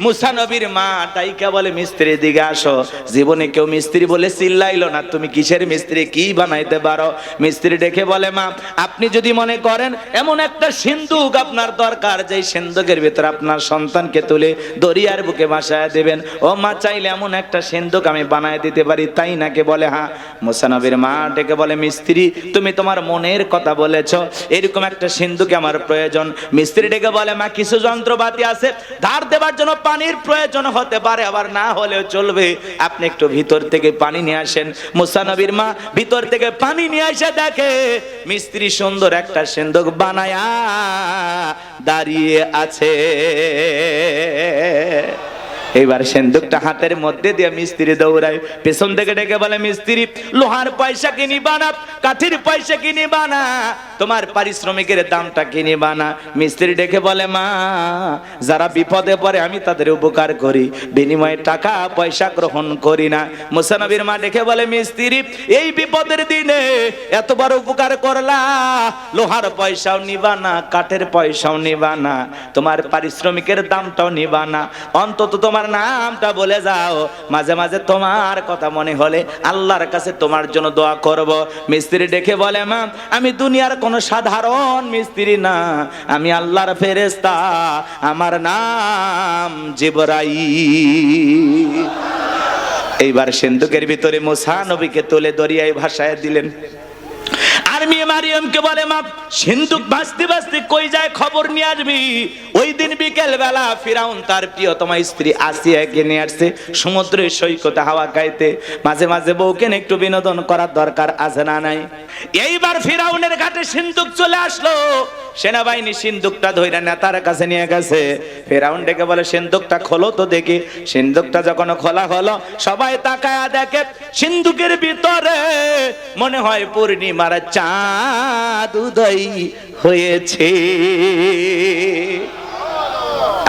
মুসা নবীর মা ডাইকা বলে, মিস্ত্রি দিকে আসো। জীবনে কেউ মিস্ত্রি বলে চিল্লাইলো না, তুমি কিসের মিস্ত্রি, কি বানাইতে পারো? মিস্ত্রি ডেকে বলে, মা, আপনি যদি মনে করেন এমন একটা সিন্ধুক আপনার দরকার, যে সিন্ধুকের ভিতরে আপনার সন্তানকে তুলে দরিয়ার বুকে ভাসায় দেবেন, ও মা, চাইলে এমন একটা সিন্ধুক আমি বানায় দিতে পারি, তাই নাকি? বলে, হ্যাঁ। মুসা নবীর মা ডেকে বলে, মিস্ত্রি, তুমি তোমার মনের কথা বলেছ, এরকম একটা সিন্ধুকে আমার প্রয়োজন। মিস্ত্রি ডেকে বলে, মা, কিছু যন্ত্রপাতি আছে, ধার দেবার জন্য পানির প্রয়োজন হতে পারে, আবার না হলেও চলবে, আপনি একটু ভিতর থেকে পানি নিয়ে আসেন। মুসা নবীর মা ভিতর থেকে পানি নিয়ে এসে দেখে মিস্ত্রি সুন্দর একটা সিন্ধুক বানায়া দাঁড়িয়ে আছে। এইবার সিন্ধুকটা হাতের মধ্যে দিয়ে মিস্ত্রি দৌড়ায়, পেছন থেকে ডেকে বলে, মিস্ত্রি, লোহার পয়সা কিনিবা না, কাঠের পয়সা কিনিবা না, তোমার পারিশ্রমিকের দামটা কিনিবা না। মিস্ত্রি ডেকে বলে, মা, যারা বিপদে পড়ে আমি তাদের উপকার করি, বিনিময়ে টাকা পয়সা গ্রহণ করি না। মুসা নবীর মা ডেকে বলে, মিস্ত্রি, এই বিপদের দিনে এত বড় উপকার করলা, লোহার পয়সাও নিবা না, কাঠের পয়সাও নিবা না, তোমার পারিশ্রমিকের দামটাও নিবা না, অন্তত তোমার নামটা বলে যাও, মাঝে মাঝে তোমার কথা মনে হলে আল্লাহর কাছে তোমার জন্য দোয়া করব। মিস্ত্রি ডেকে বলে, মা, আমি দুনিয়ার কোনো সাধারণ মিস্ত্রি না, আমি আল্লাহর ফেরেশতা, আমার নাম জিবরাইল। এইবার সিন্ধুকের ভিতরে মুসা নবীকে তুলে দরিয়ায় ভাসায় দিলেন। আর মেয়ে মারিয়মকে বলে, মা, সিন্ধুক ভাসতে ভাসতে কই যায় খবর নিয়ে আসবি। ওই দিন বিকেল বেলা ফিরাউন তার প্রিয়তমা স্ত্রী আসিয়াকে নিয়ে আসছে সমুদ্রের সৈকতে হাওয়া খাইতে। মাঝে মাঝে বউকে একটু বিনোদন করার দরকার আছে না নাই? এইবার এইবার ফিরাউনের ঘাটে সিন্ধুক চলে আসলো, সেনাবাহিনী সিন্ধুকটা ধইরা নেতার কাছে নিয়ে গেছে। ফিরাউন ডেকে বলে সিন্ধুকটা খোলো তো দেখি। সিন্ধুকটা যখন খোলা হলো, সবাই তাকায়া দেখে সিন্ধুকের ভিতরে মনে হয় পূর্ণিমার চাঁদ উদয় হয়েছে।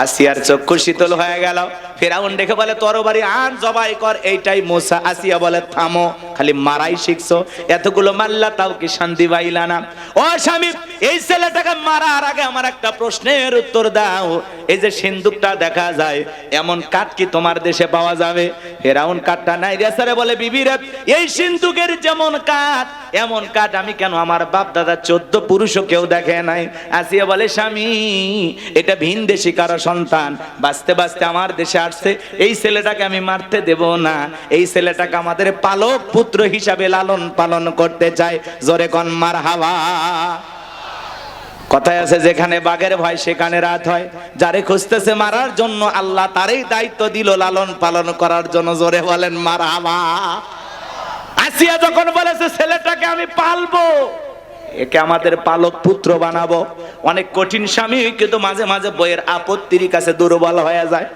আসিয়ার চক্ষু শীতল হয়ে গেল। ফিরাউন দেখে বলে তরবারি আন, জবাই কর। এইটাই মুসা। আসিয়া বলে থামো, খালি মারাই শিখছো, এতগুলো মাল্লা তাও কি শান্তি পাইলা না? ও স্বামী, এই ছেলেটাকে মারার আগে আমার একটা প্রশ্নের উত্তর দাও। এই যে সিন্ধুকটা দেখা যায়, এমন কাঠ কি তোমার দেশে পাওয়া যাবে? ফিরাউন কাঠটা নাই রেসারে বলে বিবি রে, এই সিন্ধুকের যেমন কাঠ এমন কাঠ আমি কেন আমার বাপ দাদা 14 পুরুষও কেউ দেখে নাই। আসিয়া বলে স্বামী, এটা ভিন দেশি কারো সন্তান, বাঁচতে বাঁচতে আমার দেশে আসছে, এই ছেলেটাকে আমি মারতে দেব না। এই ছেলেটাকে আমাদের পালক পুত্র হিসাবে লালন পালন করতে চাই। জোরে কোন মারহাবা। কথায় আছে যেখানে বাঘের ভয় সেখানে রাত হয়। যারে খুঁজতেছে মারার জন্য আল্লাহ তারই দায়িত্ব দিল লালন পালন করার জন্য। জোরে বলেন মারহাবা। আসিয়া যখন বলেছে ছেলেটাকে আমি পালবো, একে আমাদের পালক পুত্র বানাবো, অনেক কঠিন স্বামী কিন্তু মাঝে মাঝে বইয়ের আপত্তির কাছে দুর্বল হয়ে যায়।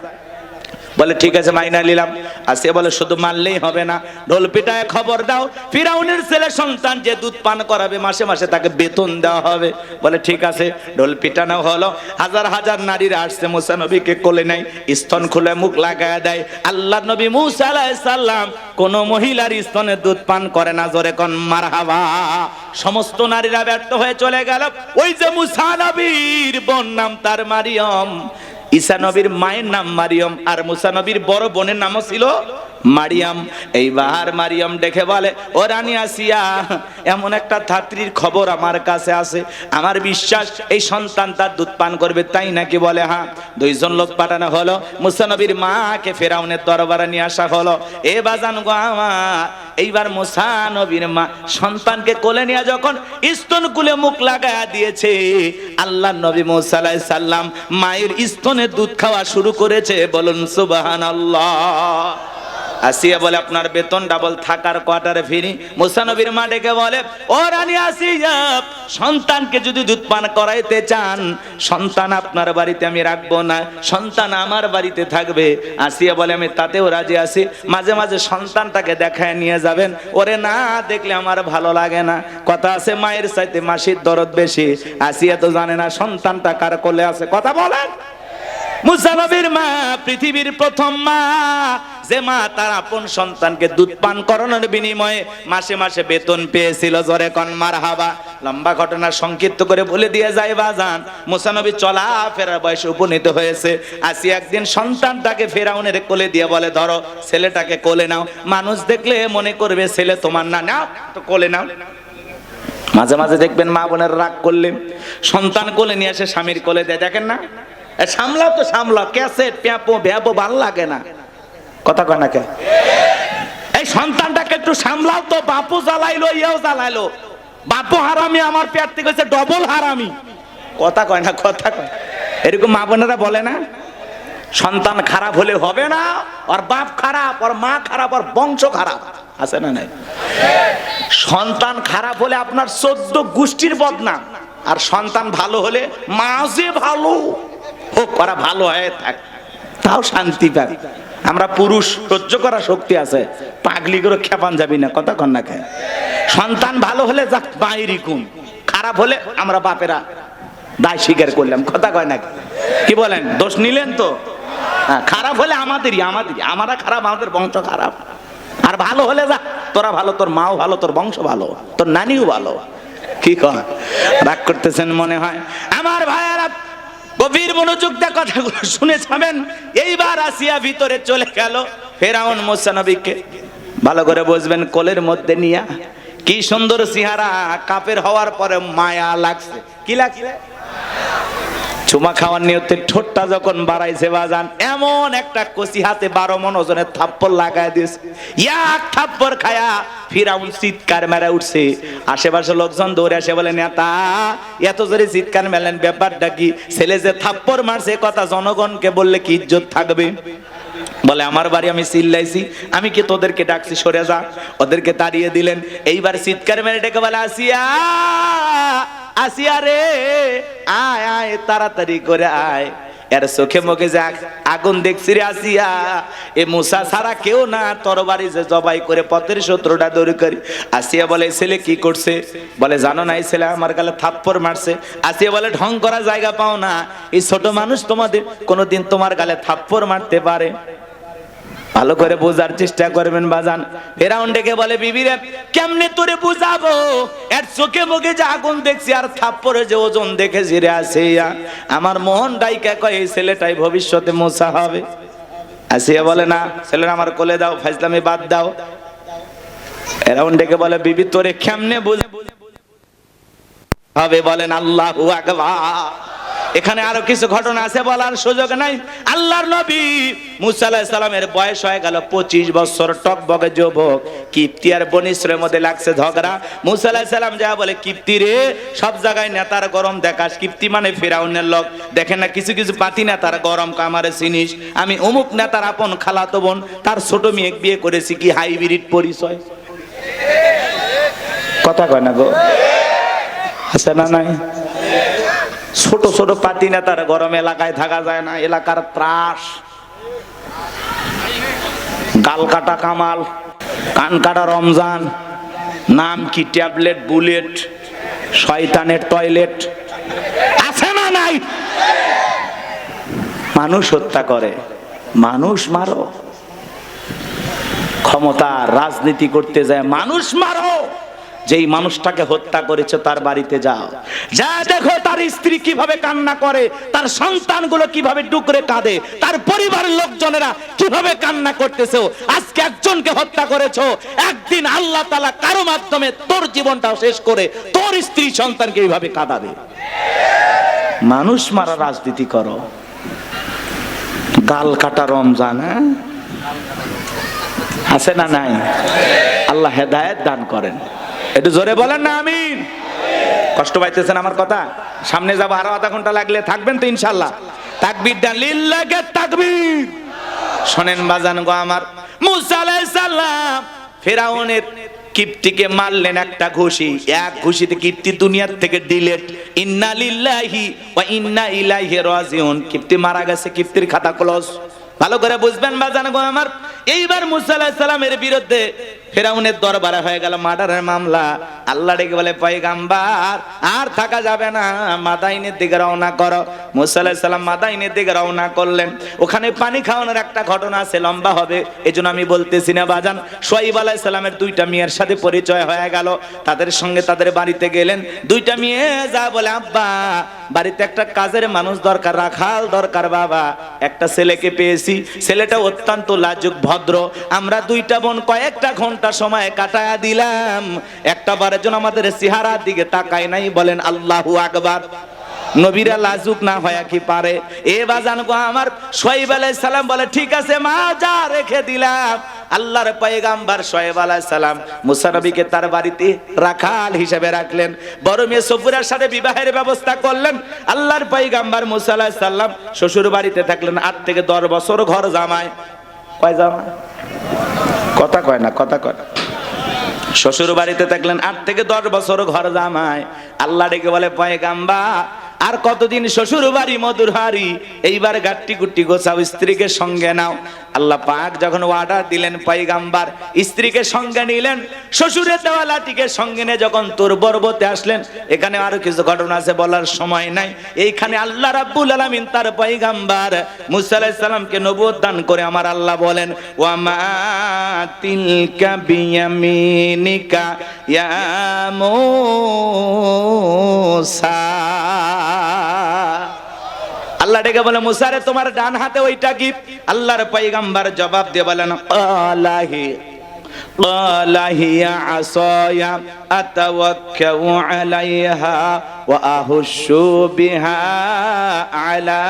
বলে ঠিক আছে মাইনা নিলাম। আসিয়া বলে শুধু মানলেই হবে না, ঢোল পিটায় খবর দাও, ফিরাউনের ছেলে সন্তান যে দুধ পান করাবে মাসে মাসে তাকে বেতন দেওয়া হবে। বলে ঠিক আছে, ঢোল পিটানো হলো। হাজার হাজার নারীরা আসছে, মুসা নবীকে কোলে নাই, স্তন খুলে মুখ লাগায় দেয়। আল্লাহ নবী মুসা আলাইহিস সালাম কোন মহিলার স্তনে দুধ পান করে না। জোরে কোন মারহাবা। সমস্ত নারীরা ব্যর্থ হয়ে চলে গেল। ওই যে মুসা নবীর বোন নাম তার মারিয়ম, ঈসা নবীর মায়ের নাম মারিয়ম, আর মুসা নবীর বড় বোনের নামও ছিল মারিয়াম। এইবার মারিয়াম দেখে বলে ও রানী আসিয়া, এমন একটা ধাত্রীর খবর আমার কাছে আছে, আমার বিশ্বাস এই সন্তান তার দুধ পান করবে, তাই নাকি? বলে হ্যাঁ। দুইজন লোক পাঠানো হলো, মুসা নবীর মাকে ফিরাউনের দরবারে নিয়ে আসা হলো। এ বাজান গো আমার, এইবার মুসা নবীর মা সন্তানকে কোলে নিয়ে যখন স্তন কুলে মুখ লাগায়া দিয়েছে, আল্লাহ নবী মুসা আলাইহিস সালাম মায়ের স্তনে দুধ খাওয়া শুরু করেছে। বলুন সুবহানাল্লাহ। আসিয়া বলে আপনার বেতন ডাবল, থাকার কোয়ার্টারে ফিরি। মুসা নবীর মা ডেকে বলে ও রানী আসিয়া, সন্তানকে যদি দুধ পান করাইতে চান, সন্তান আপনার বাড়িতে আমি রাখবো না, সন্তান আমার বাড়িতে থাকবে। আসিয়া বলে আমি তাতেও রাজি আছি, মাঝে মাঝে সন্তানটাকে দেখায় নিয়ে যাবেন, ওরে না দেখলে আমার ভালো লাগে না। কথা আছে মায়ের চাইতে মাসির দরদ বেশি। আসিয়া তো জানে না সন্তানটা কার কোলে আছে। কথা বলেন। মুসা নবীর মা পৃথিবীর প্রথম মা, যে মা তার আপন সন্তানকে দুধ পান করানোর বিনিময়ে মাসে মাসে বেতন পেয়েছিল। জোরে কোন মারহাবা। লম্বা ঘটনা সংক্ষিপ্ত করে বলে দিয়ে যায় বাজান, মুসা নবী চলা ফেরার বয়সে উপনীত হয়েছে। আসিয়া একদিন সন্তানটাকে ফেরাউনের কোলে দিয়ে বলে ধরো, ছেলেটাকে কোলে নাও, মানুষ দেখলে মনে করবে ছেলে তোমার না, নাও তো কোলে নাও। মাঝে মাঝে দেখবেন মা বোনের রাগ করলে সন্তান কোলে নিয়ে এসে স্বামীর কোলে দেয়, দেখেন না? সামলাও তো সামলাও, ক্যাসেট প্যাপো ভ্যাপো ভাল লাগে না। কথা কয় না কে? এই সন্তানটাকে একটু সামলাও তো, বাপু জ্বালাইলো ইয়েও জ্বালাইলো, বাপু হারামি আমার পেট থেকে হচ্ছে ডবল হারামি। কথা কয় না? কথা কয়। এরকম মা বোনেরা বলে না? সন্তান খারাপ হলে হবে না, আর বাপ খারাপ, আর মা খারাপ, আর বংশ খারাপ, আছে না নাই? সন্তান খারাপ হলে আপনার 14 গোষ্ঠীর বদনাম, আর সন্তান ভালো হলে মা যে ভালো হোক, ওরা ভালো হয়ে থাক, তাও শান্তি পায়। আমরা পুরুষ সহ্য করা শক্তি আছে, পাগলি করে খেপান যাবি না। কথা কন না খায়। সন্তান ভালো হলে যাক বাইরি গুণ, খারাপ হলে আমরা বাপেরা দায় স্বীকার করলাম। কথা কয় না? কি বলেন? দোষ নিলেন তো? হ্যাঁ, খারাপ হলে আমাদেরই, আমরা খারাপ, আমাদের বংশ খারাপ। আর ভালো হলে যা, তোরা ভালো, তোর মাও ভালো, তোর বংশ ভালো, তোর নানিও ভালো। কি কয়? রাগ করতেছেন মনে হয়। আমার ভাইয়ারা গভীর মনোযোগ দিয়ে কথাগুলো শুনে যাবেন। এইবার আসিয়া ভিতরে চলে গেল। ফেরাউন মুসা নবীকে ভালো করে বুঝবেন, কোলের মধ্যে নিয়া কি সুন্দর চেহারা, কাফের হওয়ার পরে মায়া লাগছে। কি লাগছে? চুমা খাওয়ার নিয়তে ঠোঁটটা যখন বাড়াইছে বাজান, এমন একটা কচি হাতে 12 মণ ওজনের থাপ্পড় লাগায় দিয়েছে। এক থাপ্পড় খায়া ফিরাউন চিৎকার মেরে উঠছে। আশেপাশে লোকজন দৌড়ে আসে বলে নেতা এত জোরে চিৎকার মেলেন, ব্যাপারটা কি? ছেলে যে থাপ্পড় মারছে কথা জনগণকে বললে কি ইজ্জত থাকবে? বলে আমার বাড়ি আমি চিল্লাইছি, আমি কি তোদেরকে ডাকছি, সরে যা। ওদেরকে তাড়িয়ে দিলেন। এইবার চিৎকার মেরে ডেকে বলে আসিয়া, আসিয়া রে আয় আয়, তাড়াতাড়ি করে আয়। এর চোখে মুখে যে আগুন দেখছি রে আসিয়া, এ মুসা ছাড়া কেউ না, তরবারি যে জবাই করে পথের শত্রুটা দূর করি। আসিয়া বলে ছেলে কি করছে? বলে জানো না, এই ছেলে আমার গালে থাপ্পড় মারছে। আসিয়া বলে ঢং করা জায়গা পাও না, এই ছোট মানুষ তোমাদের কোনোদিন তোমার গালে থাপ্পড় মারতে পারে? ভালো করে বোঝার চেষ্টা করবেন বাজান। ফেরাউন ডেকে বলে বিবি রে কেমনে তোরে বুঝাবো, এর চোখে মুখে যে আগুন দেখছি আর থাপ্পড়ে যে ওজন দেখেছি রে আসিয়া, আমার মন ডাইকা কয় এই ছেলেটাই ভবিষ্যতে মুসা হবে। আসিয়া বলে না, ছেলেরা আমার কোলে দাও, ফাজলামি বাদ দাও। ফেরাউন ডেকে বলে বিবি তোরে কেমনে বুঝাবো হবে? বলেন আল্লাহু আকবার। এখানে আরো কিছু ঘটনা আছে, বলার সুযোগ নাই। আল্লাহর নবী মুসা আলাইহিস সালামের বয়স হয়ে গেল 25 বছর, টকবকে যুবক। কিপ্তি আর বনী ইসরাইলের মধ্যে লাগছে ঝগড়া। মুসা আলাইহিস সালাম যা বলে, কিপ্তি রে সব জায়গায় নেতার গরম দেখাস। কিপ্তি মানে ফিরাউনের লোক। দেখেন না কিছু কিছু পাতি নেতার গরম, কামারে চিনিস, আমি অমুক নেতার আপন খালাতো বোন, তার ছোট মেয়ে বিয়ে করেছি, কি হাইব্রিড পরিচয়। কথা কয় না গো, আছে না নাই? ছোট ছোট পাতি নেতার গরম এলাকায় থাকা যায় না, এলাকার ত্রাস। গাল কাটা কামাল, কান কাটা রমজান, নাম কি ট্যাবলেট, বুলেট, শয়তানের টয়লেট, আছে না নাই? মানুষ হত্যা করে, মানুষ মারো। ক্ষমতা রাজনীতি করতে যায় মানুষ মারো। যেই মানুষটাকে হত্যা করেছে তার বাড়িতে যাও, যা দেখো তার স্ত্রী কিভাবে কান্না করে, তার সন্তানগুলো কিভাবে ডুকরে কাঁদে, তার পরিবারের লোকজনেরা কিভাবে কান্না করতেছে। আজকে একজনকে হত্যা করেছো, একদিন আল্লাহ তাআলা কারো মাধ্যমে তোর জীবনটাও শেষ করে তোর স্ত্রী সন্তানকে এইভাবে কাঁদাবে। মানুষ মারা রাজনীতি করো, গাল কাটা রমজান, আছে না নাই? আল্লাহ হেদায়েত দান করেন। একটু জোরে বলেন না আমিন। কষ্ট পাইতেছেন আমার কথা? সামনে যাবো, আরো আধা ঘন্টা লাগলে থাকবেন তো ইনশাল্লাহ। তাকবীর দেন, লিল্লাহি তাকবীর। শোনেন বাজান গো আমার, মুসা আলাইহিস সালাম ফিরাউনের কিপ্তিকে মারলেন একটা ঘুষি, এক ঘুষিতে কিপ্তি দুনিয়ার থেকে ডিলেট। ইন্না লিল্লাহি ওয়া ইন্না ইলাইহি রাজিউন। কিপ্তি মারা গেছে, কিপ্তির খাতা ক্লোজ। ভালো করে বুঝবেন বাজান গো আমার। এইবার মুসা আলাইহিস সালামের বিরুদ্ধে ফিরাউনের দরবারে হয়ে গেল মার্ডারের মামলা। আল্লাহ ডেকে বলে পয়গম্বর আর থাকা যাবে না, মাদাইনের দিকে রওনা করো। মুসা আলাইহিস সালাম মাদাইনের দিকে রওনা করলেন। ওখানে পানি খাওয়ানোর একটা ঘটনা আছে, লম্বা হবে এজন্য আমি বলতেছি না বাজান। শুআয়ব আলাইহিস সালামের দুইটা মেয়ের সাথে পরিচয় হয়ে গেল। তাদের সঙ্গে তাদের বাড়িতে গেলেন। দুইটা মেয়ে যা বলে, আব্বা বাড়িতে একটা কাজের মানুষ দরকার, রাখাল দরকার বাবা। একটা ছেলেকে পেয়েছি, ছেলেটা অত্যন্ত লাজুক ভদ্র। আমরা দুইটা বোন কয়েকটা ঘন্টা সময় কাটায়া দিলাম, একটা বারের জন্য আমাদের চেহারার দিকে তাকায় নাই। বলেন আল্লাহু আকবার। নবীরা লাজুক না হয় কি পারে? এ বাজান গো আমার, শুআয়ব আলাইহিস সালাম বলে ঠিক আছে মা, যা রেখে দিলাম। আল্লাহর পয়গম্বর শুআয়ব আলাইহিস সালাম মুসা নবীকে তার বাড়িতে রাখাল হিসেবে রাখলেন। বড় মেয়ে সফুরার সাথে বিবাহের ব্যবস্থা করলেন। আল্লাহর পয়গম্বর মুসা আলাইহিস সালাম শ্বশুর বাড়িতে থাকলেন 8 থেকে 10 বছর। ঘর জামাই, কয় জামাই? কথা কয় না, কথা কয় না। শ্বশুর বাড়িতে থাকলেন 8 থেকে 10 বছর ঘর জামাই। আল্লাহ ডেকে বলে পয়গম্বর আর কতদিন শ্বশুর বাড়ি মধুর হারি, এইবার গাট্টি গুট্টি গোছাও, স্ত্রীকে সঙ্গে নাও। আল্লাহ পাক যখন অর্ডার দিলেন, পয়গম্বর স্ত্রীকে সঙ্গে নিলেন, শ্বশুরের দেওয়া লাঠিকে সঙ্গে নিয়ে যখন তোর পর্বতে আসলেন। এখানে আরো কিছু ঘটনা আছে, বলার সময় নাই। এইখানে আল্লাহ রাব্বুল আলামিন তার পয়গম্বর মুসা আলাইহিস সালামকে নবুয়ত দান করে আমার আল্লাহ বলেন, ওয়া মা তিলকা বিয়ামিনিকা ইয়া মুসা। আল্লাহ ডেকে বলে, মুসা রে তোমার ডান হাতে ওইটা কি? আল্লাহর পয়গম্বর জবাব দিয়ে বলেন, আলাহিয়া আসায়া আতাওয়াক্কাউ আলাইহা ওয়া আহুশু বিহা আলা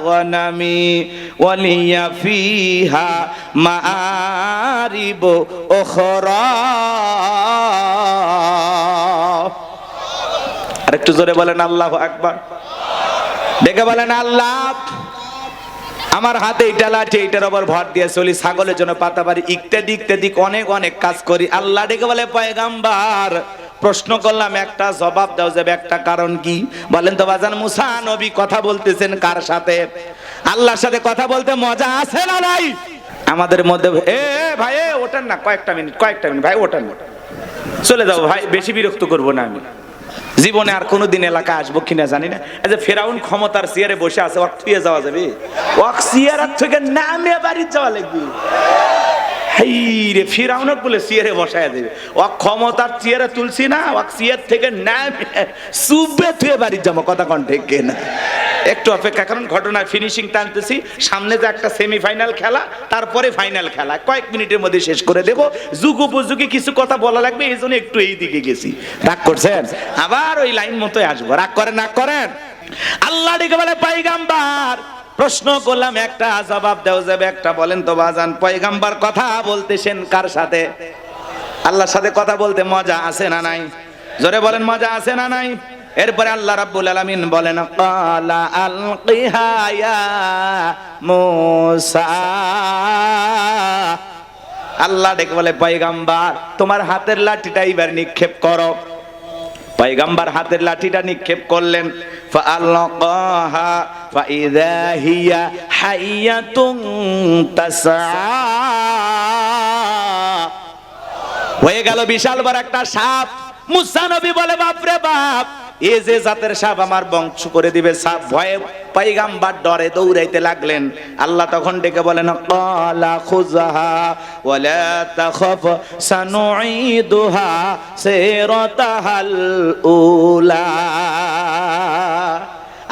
গনামি ওয়া লিয়া ফিহা মাআরিব উখরা। আরেকটু জোরে বলেন আল্লাহু আকবার। ডেকে বলেন আল্লাহ, আমার হাতে এইটা লাঠি, এইটার ওপর ভর দিয়ে চলি, ছাগলের জন্য পাতা পারি, ইত্যাদি অনেক অনেক কাজ করি। আল্লাহ ডেকে বলে পয়গাম্বার প্রশ্ন করলাম, একটা জবাব দাও যাবে, একটা কারণ কি বলেন তো বাজান? মুসা নবী কথা বলতেছেন কার সাথে? আল্লাহর সাথে কথা বলতে মজা আছে না নাই? আমাদের মধ্যে ভাই ওঠেন না, কয়েকটা মিনিট ভাই ওঠেন, চলে যাও ভাই, বেশি বিরক্ত করবো না আমি। জীবনে আর কোনোদিন এলাকা আসবো কিনা জানি না। এই যে ফেরাউন ক্ষমতার চেয়ারে বসে আছে, ওয়াক থুয়ে যাওয়া যাবে? ওয়াক চেয়ার থেকে নামে বাড়ি যাওয়া লাগবে। হাই রে, ফেরাউনক বলে চেয়ারে বসায় দেবে। ওয়াক ক্ষমতার চেয়ারে তুলছি না, ওয়াক চেয়ার থেকে নামে সুবে থুয়ে বাড়ি যাবো। কথা কোন ঠিক না? একটু অপেক্ষা, কারণ ঘটনার ফিনিশিং টানতেছি। সামনে যে একটা সেমিফাইনাল খেলা, তারপরে ফাইনাল খেলা, কয়েক মিনিটের মধ্যে শেষ করে দেব। যুগ উপযোগী কিছু কথা বলা লাগবে, এই জন্য একটু এই দিকে গেছি। রাগ করছেন? আবার ওই লাইন মতোই আসবো। রাগ করেন না করেন? আল্লাহ ডেকে বলে পয়গাম্বার প্রশ্ন করলাম, একটা জবাব দেও যাবে, একটা বলেন তো বাজান। পয়গাম্বার কথা বলতেছেন কার সাথে? আল্লাহর সাথে কথা বলতে মজা আছে না নাই? জোরে বলেন, মজা আছে না নাই? এরপরে আল্লাহ রাব্বুল আলামিন বলেন, ক্বালা আলকিহা ইয়া মূসা। আল্লাহ ডেকে বলে পয়গাম্বার তোমার হাতের লাঠিটা এবার নিক্ষেপ করো। পয়গাম্বার হাতের লাঠিটা নিক্ষেপ করলেন। ফাআলকাহা ফাইযা হিয়া হাইয়াতুন তাসআ। হয়ে গেল বিশাল বড় একটা সাপ। মুসা নবী বলে, বাপ রে বাপ, এই যে জাতের সাপ আমার বংশ করে দিবে। সাপ ভয়ে পয়গাম্বার ডরে দৌড়াইতে লাগলেন। আল্লাহ তখন ডেকে বলেন, ক্বালা খুযহা ওয়ালা তাখাফ সানুঈদুহা সিরাতাহাল উলা।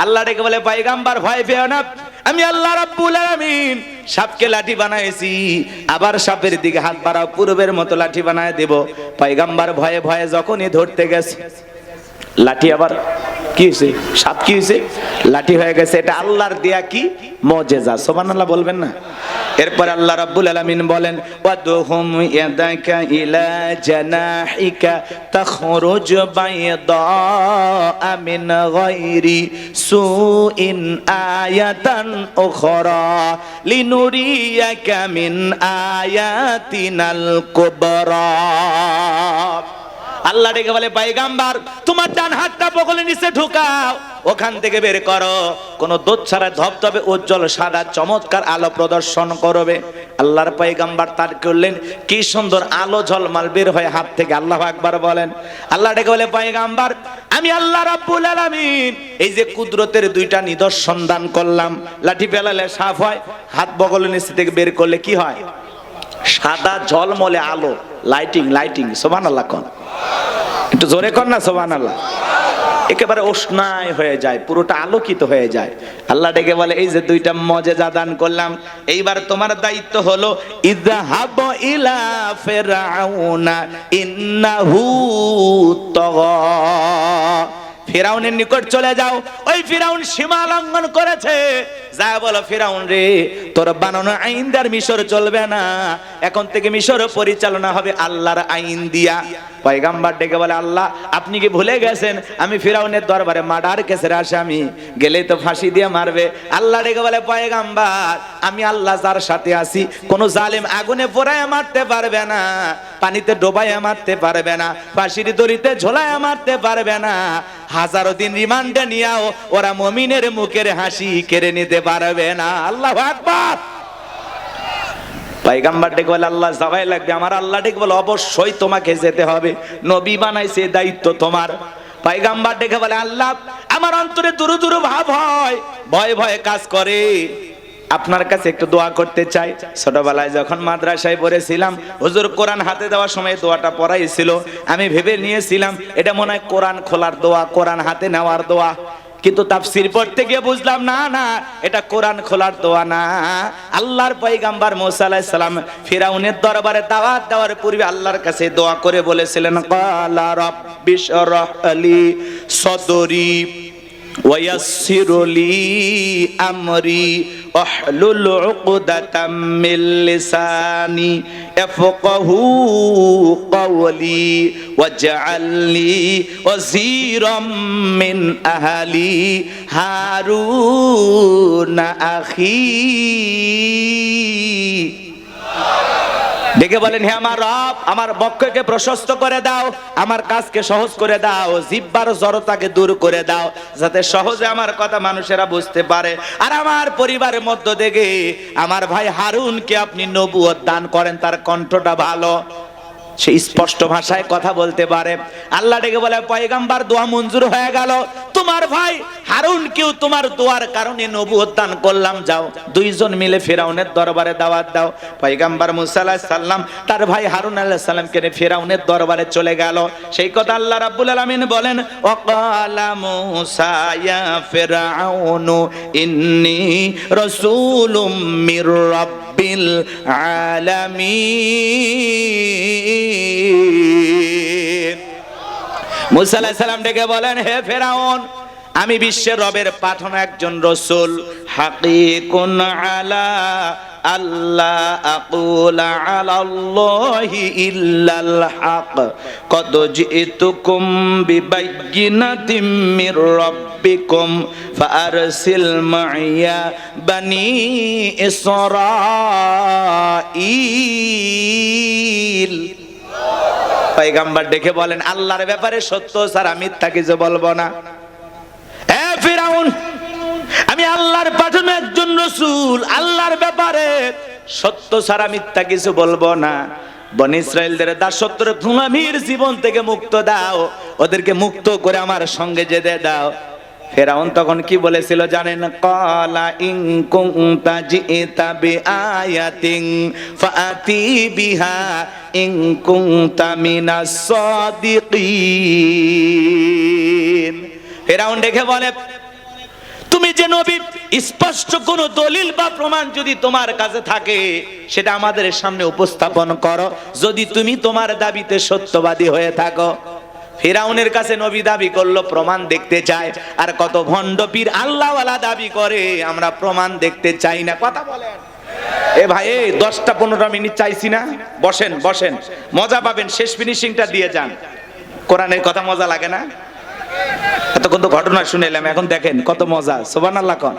আল্লাহ ডেকে বলে, পয়গাম্বার ভয় পেও না, আমি আল্লাহ রাব্বুল আলামিন সাপকে লাঠি বানাইছি, আবার সাপের দিকে হাত বাড়াও, পূর্বের মতো লাঠি বানায় দেব। পয়গাম্বার ভয়ে ভয়ে যখনই ধরতে গেছে, লাঠি আবার কি হয়েছে? সাপ কি হয়েছে? লাঠি হয়ে গেছে। এটা আল্লাহর দেয়া কি মুজিজা। সুবহানাল্লাহ বলবেন না? এরপর আল্লাহ রাব্বুল আলামিন বলেন, ওয়াদহুম ইয়াদাকা ইলা জানাহিকা তাখরুজ বাইদা মিন গায়রি সুইন আয়াতান উখরা লিনুরিয়াকা মিন আয়াতিনাল কুবরা। আল্লাহ ডেকে বলে, পয়গাম্বার তোমার ডান হাতটা বগলের নিচে ঢুকাও, ওখান থেকে বের করো, কোন দোষ ছাড়া ধবধবে উজ্জ্বল সাদা চমৎকার আলো প্রদর্শন করবে। আল্লাহর পয়গাম্বার তার করলেন, কি সুন্দর আলো ঝলমাল বের হয় হাত থেকে। আল্লাহু আকবার বলেন। আল্লাহ ডেকে বলে, পয়গাম্বার আমি আল্লাহ রাব্বুল আলামিন এই যে কুদরতের দুইটা নিদর্শন দান করলাম। লাঠি ফেলালে সাপ হয়, হাত বগলের নিচে থেকে বের করলে কি হয়? সাদা ঝলমলে আলো, লাইটিং। সুবহানাল্লাহ কোন একটু জোরে কর না সুবহানাল্লাহ। একেবারে উষ্ণায় হয়ে যায়, পুরোটা আলোকিত হয়ে যায়। আল্লাহ ডেকে বলে, এই যে দুইটা মুজিজা দান করলাম, এইবার তোমার দায়িত্ব হলো ইযহাব ইলা ফিরআউনা ইন্নাহু তাগা। ফিরাউনের নিকট চলে যাও। ওই ফিরাউন সীমা লঙ্ঘন করেছে। যা বলো, ফিরাউন রে, তোর বানানো আইন দিয়ে মিশর চলবে না, এখন থেকে মিশর পরিচালনা হবে আল্লাহর আইন দিয়া। পয়গাম্বার ডেকে বলে, আল্লাহ আপনি কি ভুলে গেছেন আমি ফিরাউনের দরবারে মার্ডার কেসের আসামি, গেলেই তো ফাঁসি দিয়ে মারবে। আল্লাহ ডেকে বলে, পয়গাম্বার আমি আল্লাহ যার সাথে আছি, কোন জালেম আগুনে পোড়ায় মারতে পারবে না, পানিতে ডোবায় মারতে পারবে না, ফাঁসির দড়িতে ঝোলায় মারতে পারবে না। হাজারো দিন রিমান্ডে নিয়েও ওরা মুমিনের মুখের হাসি কেড়ে নিতে পারবে না। আল্লাহু আকবার। পয়গাম্বার ডেকে বলে, আল্লাহ যাওয়াই লাগবে। আমার আল্লাহ ডেকে বলে, অবশ্যই তোমাকে যেতে হবে, নবী বানাইছে, দায়িত্ব তোমার। পয়গাম্বার ডেকে বলে, আল্লাহ আমার অন্তরে দুরু দুরু ভাব হয়, ভয় ভয়ে কাজ করে, আপনার কাছে একটু দোয়া করতে চাই। ছোটবেলায় যখন মাদ্রাসায় পড়েছিলাম, হুজুর কোরআন হাতে দেওয়ার সময় দোয়াটা পড়াইছিল, আমি ভেবে নিয়েছিলাম এটা মনে হয় কোরআন খোলার দোয়া, কোরআন হাতে নেওয়ার দোয়া। কিন্তু তাফসীর পড়তে গিয়ে বুঝলাম না, এটা কোরআন খোলার দোয়া না। আল্লাহর পয়গাম্বার মুসা আলাইহিস সালাম ফিরাউনের দরবারে দাওয়াত দেওয়ার পূর্বে আল্লাহর কাছে দোয়া করে বলেছিলেন, ক্বালা রাব্বিশরাহ লি সদরি ওয়ায়াসসির লি আমরি আহলুল উকদাতাম মিন লিসানি ইয়াফকাহু কওলি ওয়াজআলনি ওয়াজিরাম মিন আহলি হারুন আখি। ডেকে বলেন, হে আমার রব, আমার বক্ষকে প্রশস্ত করে দাও, আমার কাজকে সহজ করে দাও, জিহ্বার জড়তাকে দূর করে দাও, যাতে সহজে আমার কথা মানুষেরা বুঝতে পারে। আর আমার পরিবারের মধ্য থেকে আমার ভাই হারুনকে আপনি নবুয়ত দান করেন, তার কণ্ঠটা ভালো, সে স্পষ্ট ভাষায় কথা বলতে পারে। আল্লাহ ডেকে বলে, পয়গম্বর দোয়া মঞ্জুর হয়ে গেল, তোমার ভাই হারুনকেও তোমার দোয়ার কারণে নবুয়ত দান করলাম, যাও দুইজন মিলে ফিরাউনের দরবারে দাওয়াত দাও। পয়গম্বর মুসা আলাইহিস সালাম তার ভাই হারুন আলাইহিস সালামকে নিয়ে ফিরাউনের দরবারে চলে গেল। সেই কথা আল্লাহ রাব্বুল আলামিন বলেন, ওয়াকালা মুসা ইয়া ফিরআউনু ইন্নী রাসূলুম মির রাব্বিল আলামিন। মুসা আলাইহিস সালাম ডেকে বলেন, হে ফিরাউন, আমি বিশ্বের রবের পাঠানো একজন রাসূল, হাকিকুন আলা আল্লাহ আকুলা আলাল্লাহি ইল্লাল হক, কদ জিতুকুম বিবাইয়িনাতিম মির রাব্বিকুম ফারসিল মাইয়া বানি ইসরাঈল। পয়গম্বর ডেকে বলেন, আল্লাহর ব্যাপারে সত্য ছাড়া মিথ্যা কিছু বলবো না। হে ফিরাউন, আমি আল্লাহর পাঠানো একজন রাসূল, আল্লাহর ব্যাপারে সত্য ছাড়া মিথ্যা কিছু বলবো না। বনি ইসরাইলদের দাসত্বের গোলামীর জীবন থেকে মুক্ত দাও, ওদেরকে মুক্ত করে আমার সঙ্গে যেতে দাও। ফিরাউন তখন কি বলেছিল জানেন? ক্বালা ইন কুনতা জিতা বিআয়াতিন ফাআতি বিহা ইন কুনতা মিনাস সাদিকিন। ফিরাউন দেখে বলে, তুমি যে নবী, স্পষ্ট কোন দলিল বা প্রমাণ যদি তোমার কাছে থাকে সেটা আমাদের সামনে উপস্থাপন করো, যদি তুমি তোমার দাবিতে সত্যবাদী হয়ে থাকো। ফিরাউনের কাছে নবী দাবি করলো, প্রমাণ দেখতে চায়। আর কত ভণ্ড পীর আল্লাহওয়ালা দাবি করে, আমরা প্রমাণ দেখতে চাই না। কথা বলেন এ ভাই, 10-15 মিনিট চাইছি না? বসেন বসেন, মজা পাবেন, শেষ ফিনিশিংটা দিয়ে যান। কোরআনের কথা মজা লাগে না? এতক্ষণ তো ঘটনা শুনেলাম, এখন দেখেন কত মজা। সুবহানাল্লাহ কোন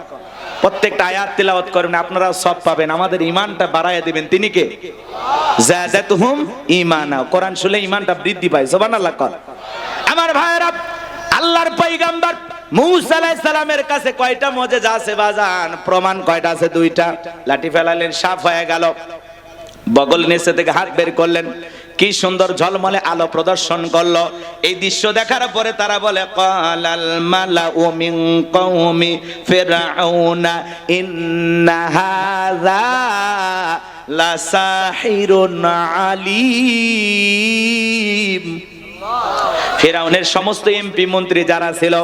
প্রত্যেকটা আয়াত তেলাওয়াত করবেন, আপনারা সব পাবেন। আমাদের ঈমানটা বাড়ায়া দিবেন, তিনি কে? যাযাতুহুম ঈমানা। কোরআন শুনলে ঈমানটা বৃদ্ধি পায়। সুবহানাল্লাহ কোন। আমার ভাইরা, আল্লাহর পয়গম্বর মুসা আলাইহিস সালামের কাছে কয়টা মুজিজা আছে বাজান? প্রমাণ কয়টা আছে? 2টা। লাঠি ফেলালেন, সাপ হয়ে গেল। বগল নিচে থেকে হাত বের করলেন, কি সুন্দর ঝলমলে আলো প্রদর্শন করলো। এই দৃশ্য দেখার পরে তারা বলে, ক্বালাল মালাউ মিন কওমি ফিরআউনা ইন্না হাযা লাসাহিরুন আলীম। ফিরআউনের সমস্ত এমপি মন্ত্রী যারা ছিল,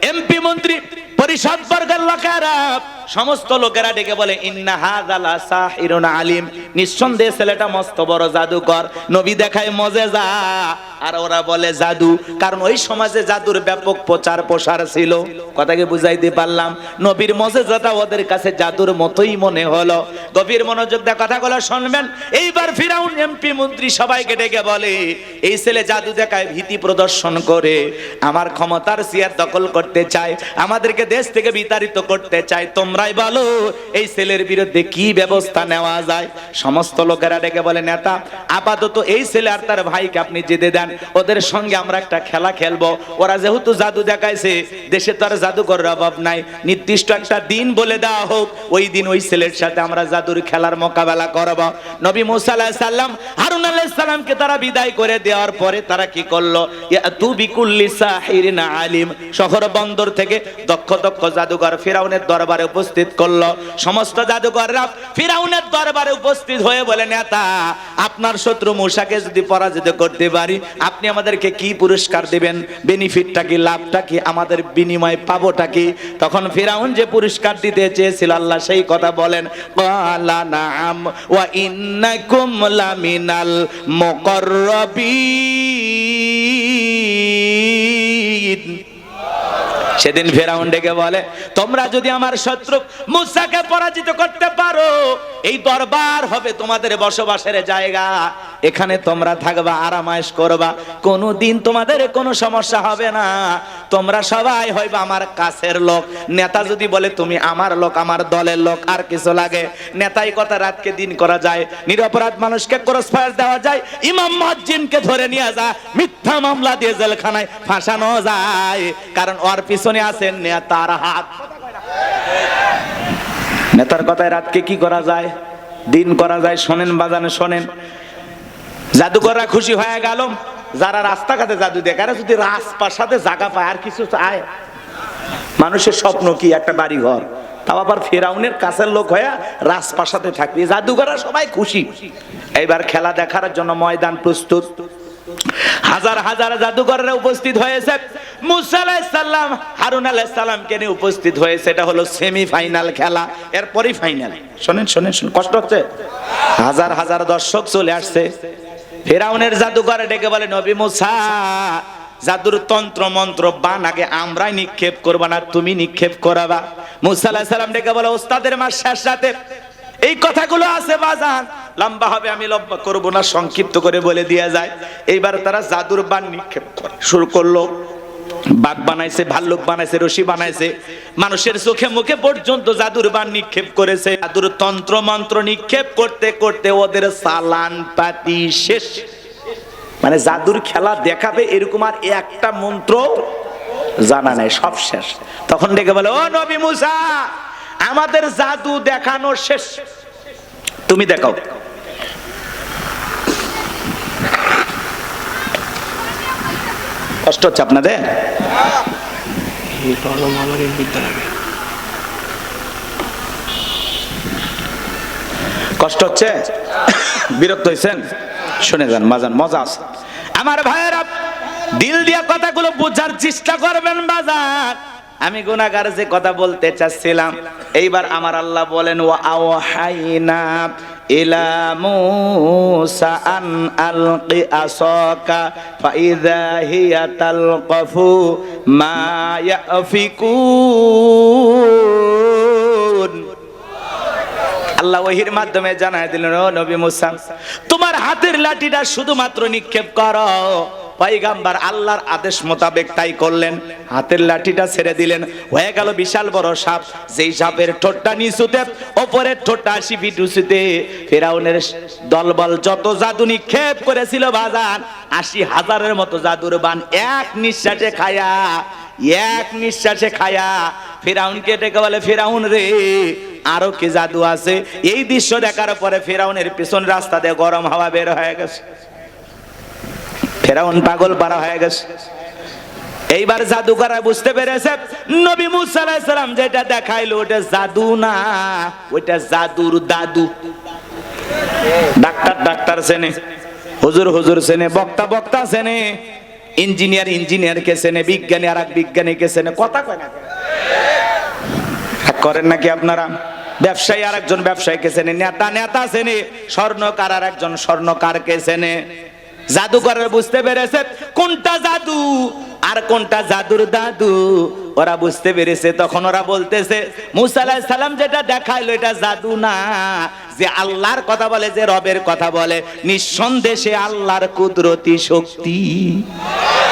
এমপি মন্ত্রী পরিষদ বর্গের লোকেরা, সমস্ত লোকেরা ডেকে বলে, ইন্না হাযা লাসাহিরুন আলীম, নিঃসন্দেহে ছেলেটা মস্ত বড় জাদুকর। নবী দেখায় মুজিজা আর ওরা বলে জাদু, কারণ ওই সমাজে জাদুর ব্যাপক প্রচার প্রসার ছিল। কথাকে বুঝাইতে পারলাম? নবীর মুজিজাটা ওদের কাছে জাদুর মতোই মনে হলো। গভীর মনোযোগ দিয়ে কথাগুলো শুনবেন। এইবার ফিরাউন এমপি মন্ত্রী সবাইকে ডেকে বলে, এই ছেলে জাদু দেখায়, ভীতি প্রদর্শন করে আমার ক্ষমতার চেয়ার দখল করতে চায়, আমাদেরকে দেশ থেকে বিতাড়িত করতে চায়। তোমরাই বলো এই ছেলের বিরুদ্ধে কি ব্যবস্থা নেওয়া যায়? সমস্ত লোকেরা ডেকে বলে, নেতা, আপাতত এই ছেলে আর তার ভাইকে আপনি যেতে দেন, ওদের সঙ্গে আমরা একটা খেলা খেলবো। ওরা যেহেতু জাদু দেখাইছে, দেশে তো আর জাদুকরের অভাব নাই, নির্দিষ্ট একটা দিন বলে দেওয়া হোক, ওই দিন ওই ছেলের সাথে আমরা জাদুর খেলার মোকাবেলা করব। নবী মুসা আলাইহিস সালাম, হারুন আলাইহিস সালামকে তারা বিদায় করে দেওয়ার পরে তারা কি করলো? ইয়াতু বিকুল্লি সাহিরিন আলিম, শহর বন্দর থেকে দক্ষ দক্ষ জাদুকর ফিরাউনের দরবারে উপস্থিত করলো। সমস্ত জাদুকররা ফিরাউনের দরবারে উপস্থিত হয়ে বলে, নেতা, আপনার শত্রু মূসাকে যদি পরাজিত করতে পারি, আপনি আমাদেরকে কি পুরস্কার দিবেন? বেনিফিটটা কি, লাভটা কি, আমাদের বিনিময় পাবোটা কি? তখন ফিরাউন যে পুরস্কার দিতে চেয়েছিল, আল্লাহ সেই কথা বলেন, ক্বালা নাআম ওয়া ইন্নাকুম লামিনাল মুকাররাবিন। সেদিন ফেরাউন ডেকে বলে, তোমরা যদি আমার শত্রু মূসাকে পরাজিত করতে পারো, এই দরবার হবে তোমাদের বসবাসের জায়গা, এখানে তোমরা থাকবা, আরামায়েশ করবা, কোনোদিন তোমাদের কোনো সমস্যা হবে না, তোমরা সবাই হইবা আমার কাছের লোক। নেতা যদি বলে তুমি আমার লোক, আমার দলের লোক, আর কিছু লাগে? নেতাই কথা রাতকে দিন করা যায়, নিরপরাধ মানুষকে ক্রস ফায়ার দেওয়া যায়, ইমাম মুয়াজ্জিনকে ধরে নিয়ে যা মিথ্যা মামলা দিয়ে জেলখানায় ফাঁসানো যায়, কারণ ওর পিছনে আছে নেতার হাত। নেতার কথায় রাতকে কি করা যায়, দিন করা যায়। শোনেন বাজানে, শোনেন, জাদুকররা খুশি হয়ে গেল, যারা রাস্তাঘাটে জাদু দেখারে যদি রাজপ্রাসাদে জায়গা পায়, আর কিছু চায়? মানুষের স্বপ্ন কি একটা বাড়ি ঘর, তাও আবার ফেরাউনের কাছের লোক হয়ে রাজপ্রাসাদে থাকবে। জাদুকররা সবাই খুশি। এইবার খেলা দেখার জন্য ময়দান প্রস্তুত, হাজার হাজার জাদুকররা উপস্থিত হয়েছে। মুসা আলাইহিস সালাম হারুন আলাইহিস সালামকে নিয়ে উপস্থিত হয়েছে। এটা হলো সেমিফাইনাল খেলা, এরপরই ফাইনাল। শোনেন শোনেন শুন, কষ্ট হচ্ছে? হাজার হাজার দর্শক চলে আসছে। ফেরাউনের জাদুকর ডেকে বলে, নবী মুসা, জাদুর তন্ত্র মন্ত্র বান আগে আমরাই নিক্ষেপ করবা না, তুমি নিক্ষেপ করাবা। মুসা আলাইহিস সালাম ডেকে বলে, ওস্তাদের মার শেষ রাতে এই কথাগুলো আছে বাজান, লম্বা হবে, আমি লম্বা করব না, সংক্ষিপ্ত করে বলে দিয়া যায়। এইবার তারা জাদুর বান নিক্ষেপ করে শুরু করলো। বাঘ বানাইছে, ভাল্লুক বানাইছে, রশি বানাইছে, মানুষের চোখে মুখে পর্যন্ত জাদুর বান নিক্ষেপ করেছে। জাদুর তন্ত্র মন্ত্র নিক্ষেপ করতে করতে ওদের চালান পাতি শেষ। মানে জাদুর খেলা দেখাবে এরকম আর একটা মন্ত্র জানা নাই, সব শেষ। তখন ডেকে বলে, ও নবী মুসা, আমাদের জাদু দেখানো শেষ, তুমি দেখাও। কষ্ট হচ্ছে আপনাদের? কষ্ট হচ্ছে? বিরক্ত হয়েছেন? শুনে যান বাজান, মজা আছে। আমার ভাইয়েরা, দিল দিয়া কথাগুলো বোঝার চেষ্টা করবেন বাজান। আমি গুনাহগার যে কথা বলতে চাচ্ছিলাম, এইবার আমার আল্লাহ বলেন, ওয়া আওহাইনা ইলা মূসা আন আলকি আসাকা ফাইযা হিয়া তালকাফু মা ইয়াফিকুন। আল্লাহ ওহীর মাধ্যমে জানায় দিলেন, ও নবী মুসা, তোমার হাতের লাঠিটা শুধুমাত্র নিক্ষেপ করো। পয়গম্বর আল্লাহর আদেশ মোতাবেক তাই করলেন, হাতের লাঠিটা ছেড়ে দিলেন, হয়ে গেল বিশাল বড় সাপ। যেই সাপের ঠোঁটটা নিচুতে, ওপরের ঠোঁটটা 80 ফিট উঁচুতে। ফেরাউনের দলবল যত জাদু নিক্ষেপ করেছিল বাজান, 80,000-এর মতো জাদুর বান এক নিঃশ্বাসে খায়া ফেরাউনকে ডেকে বলে, ফেরাউন রে, আরো কি জাদু আছে? এই দৃশ্য দেখার পরে ফেরাউনের পিছন রাস্তা দিয়ে গরম হাওয়া বের হয়ে গেছে। ফেরাউন পাগল পারা হয়ে গেছে। এইবার জাদুকররা বুঝতে পেরেছে, নবী মুসা আলাইহিস সালাম যেটা দেখাইলো ওটা জাদু না, ওটা জাদুর দাদু। ডাক্তার চেনে, হুজুর চেনে, বক্তা চেনে, ইঞ্জিনিয়ার কে চেনে, বিজ্ঞানী আর এক বিজ্ঞানীকে চেনে। কথা কয় না করেন নাকি আপনারা? ব্যবসায়ী আর একজন ব্যবসায়ীকে চেনে, নেতা চেনে, স্বর্ণকার আর একজন স্বর্ণকারকে চেনে। জাদুকররা বুঝতে পেরেছে কোনটা জাদু আর কোনটা জাদুর দাদু, ওরা বুঝতে পেরেছে। তখন ওরা বলতেছে, মুসা আলাইহিস সালাম যেটা দেখাইলো এটা জাদু না, যে আল্লাহর কথা বলে, যে রবের কথা বলে, নিঃসন্দেহে আল্লাহর কুদরতি শক্তি।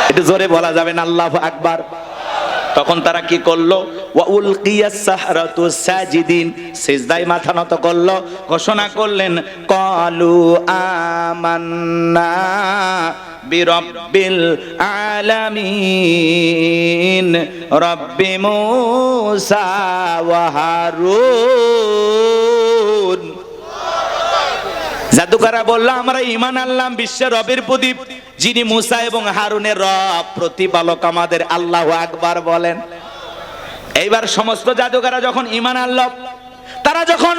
এটা জোরে বলা যাবে না, আল্লাহু আকবার। তখন তারা কি করলো? ওয়া উলকিয়াস সাহরাতু সাজিদিন, সিজদায় মাথা নত করলো, ঘোষণা করলেন, ক্বালু আমান্না বিরাব্বিল আলামিন রব্বি মূসা ওয়া হারুন। জাদুকররা বলল, আমরা ঈমান আনলাম বিশ্বের রবের প্রতি, যিনি মূসা এবং হারুনের রব, প্রতিপালক আমাদের। আল্লাহু আকবার বলেন। এইবার সমস্ত জাদুকররা যখন ঈমান আনলো, তারা যখন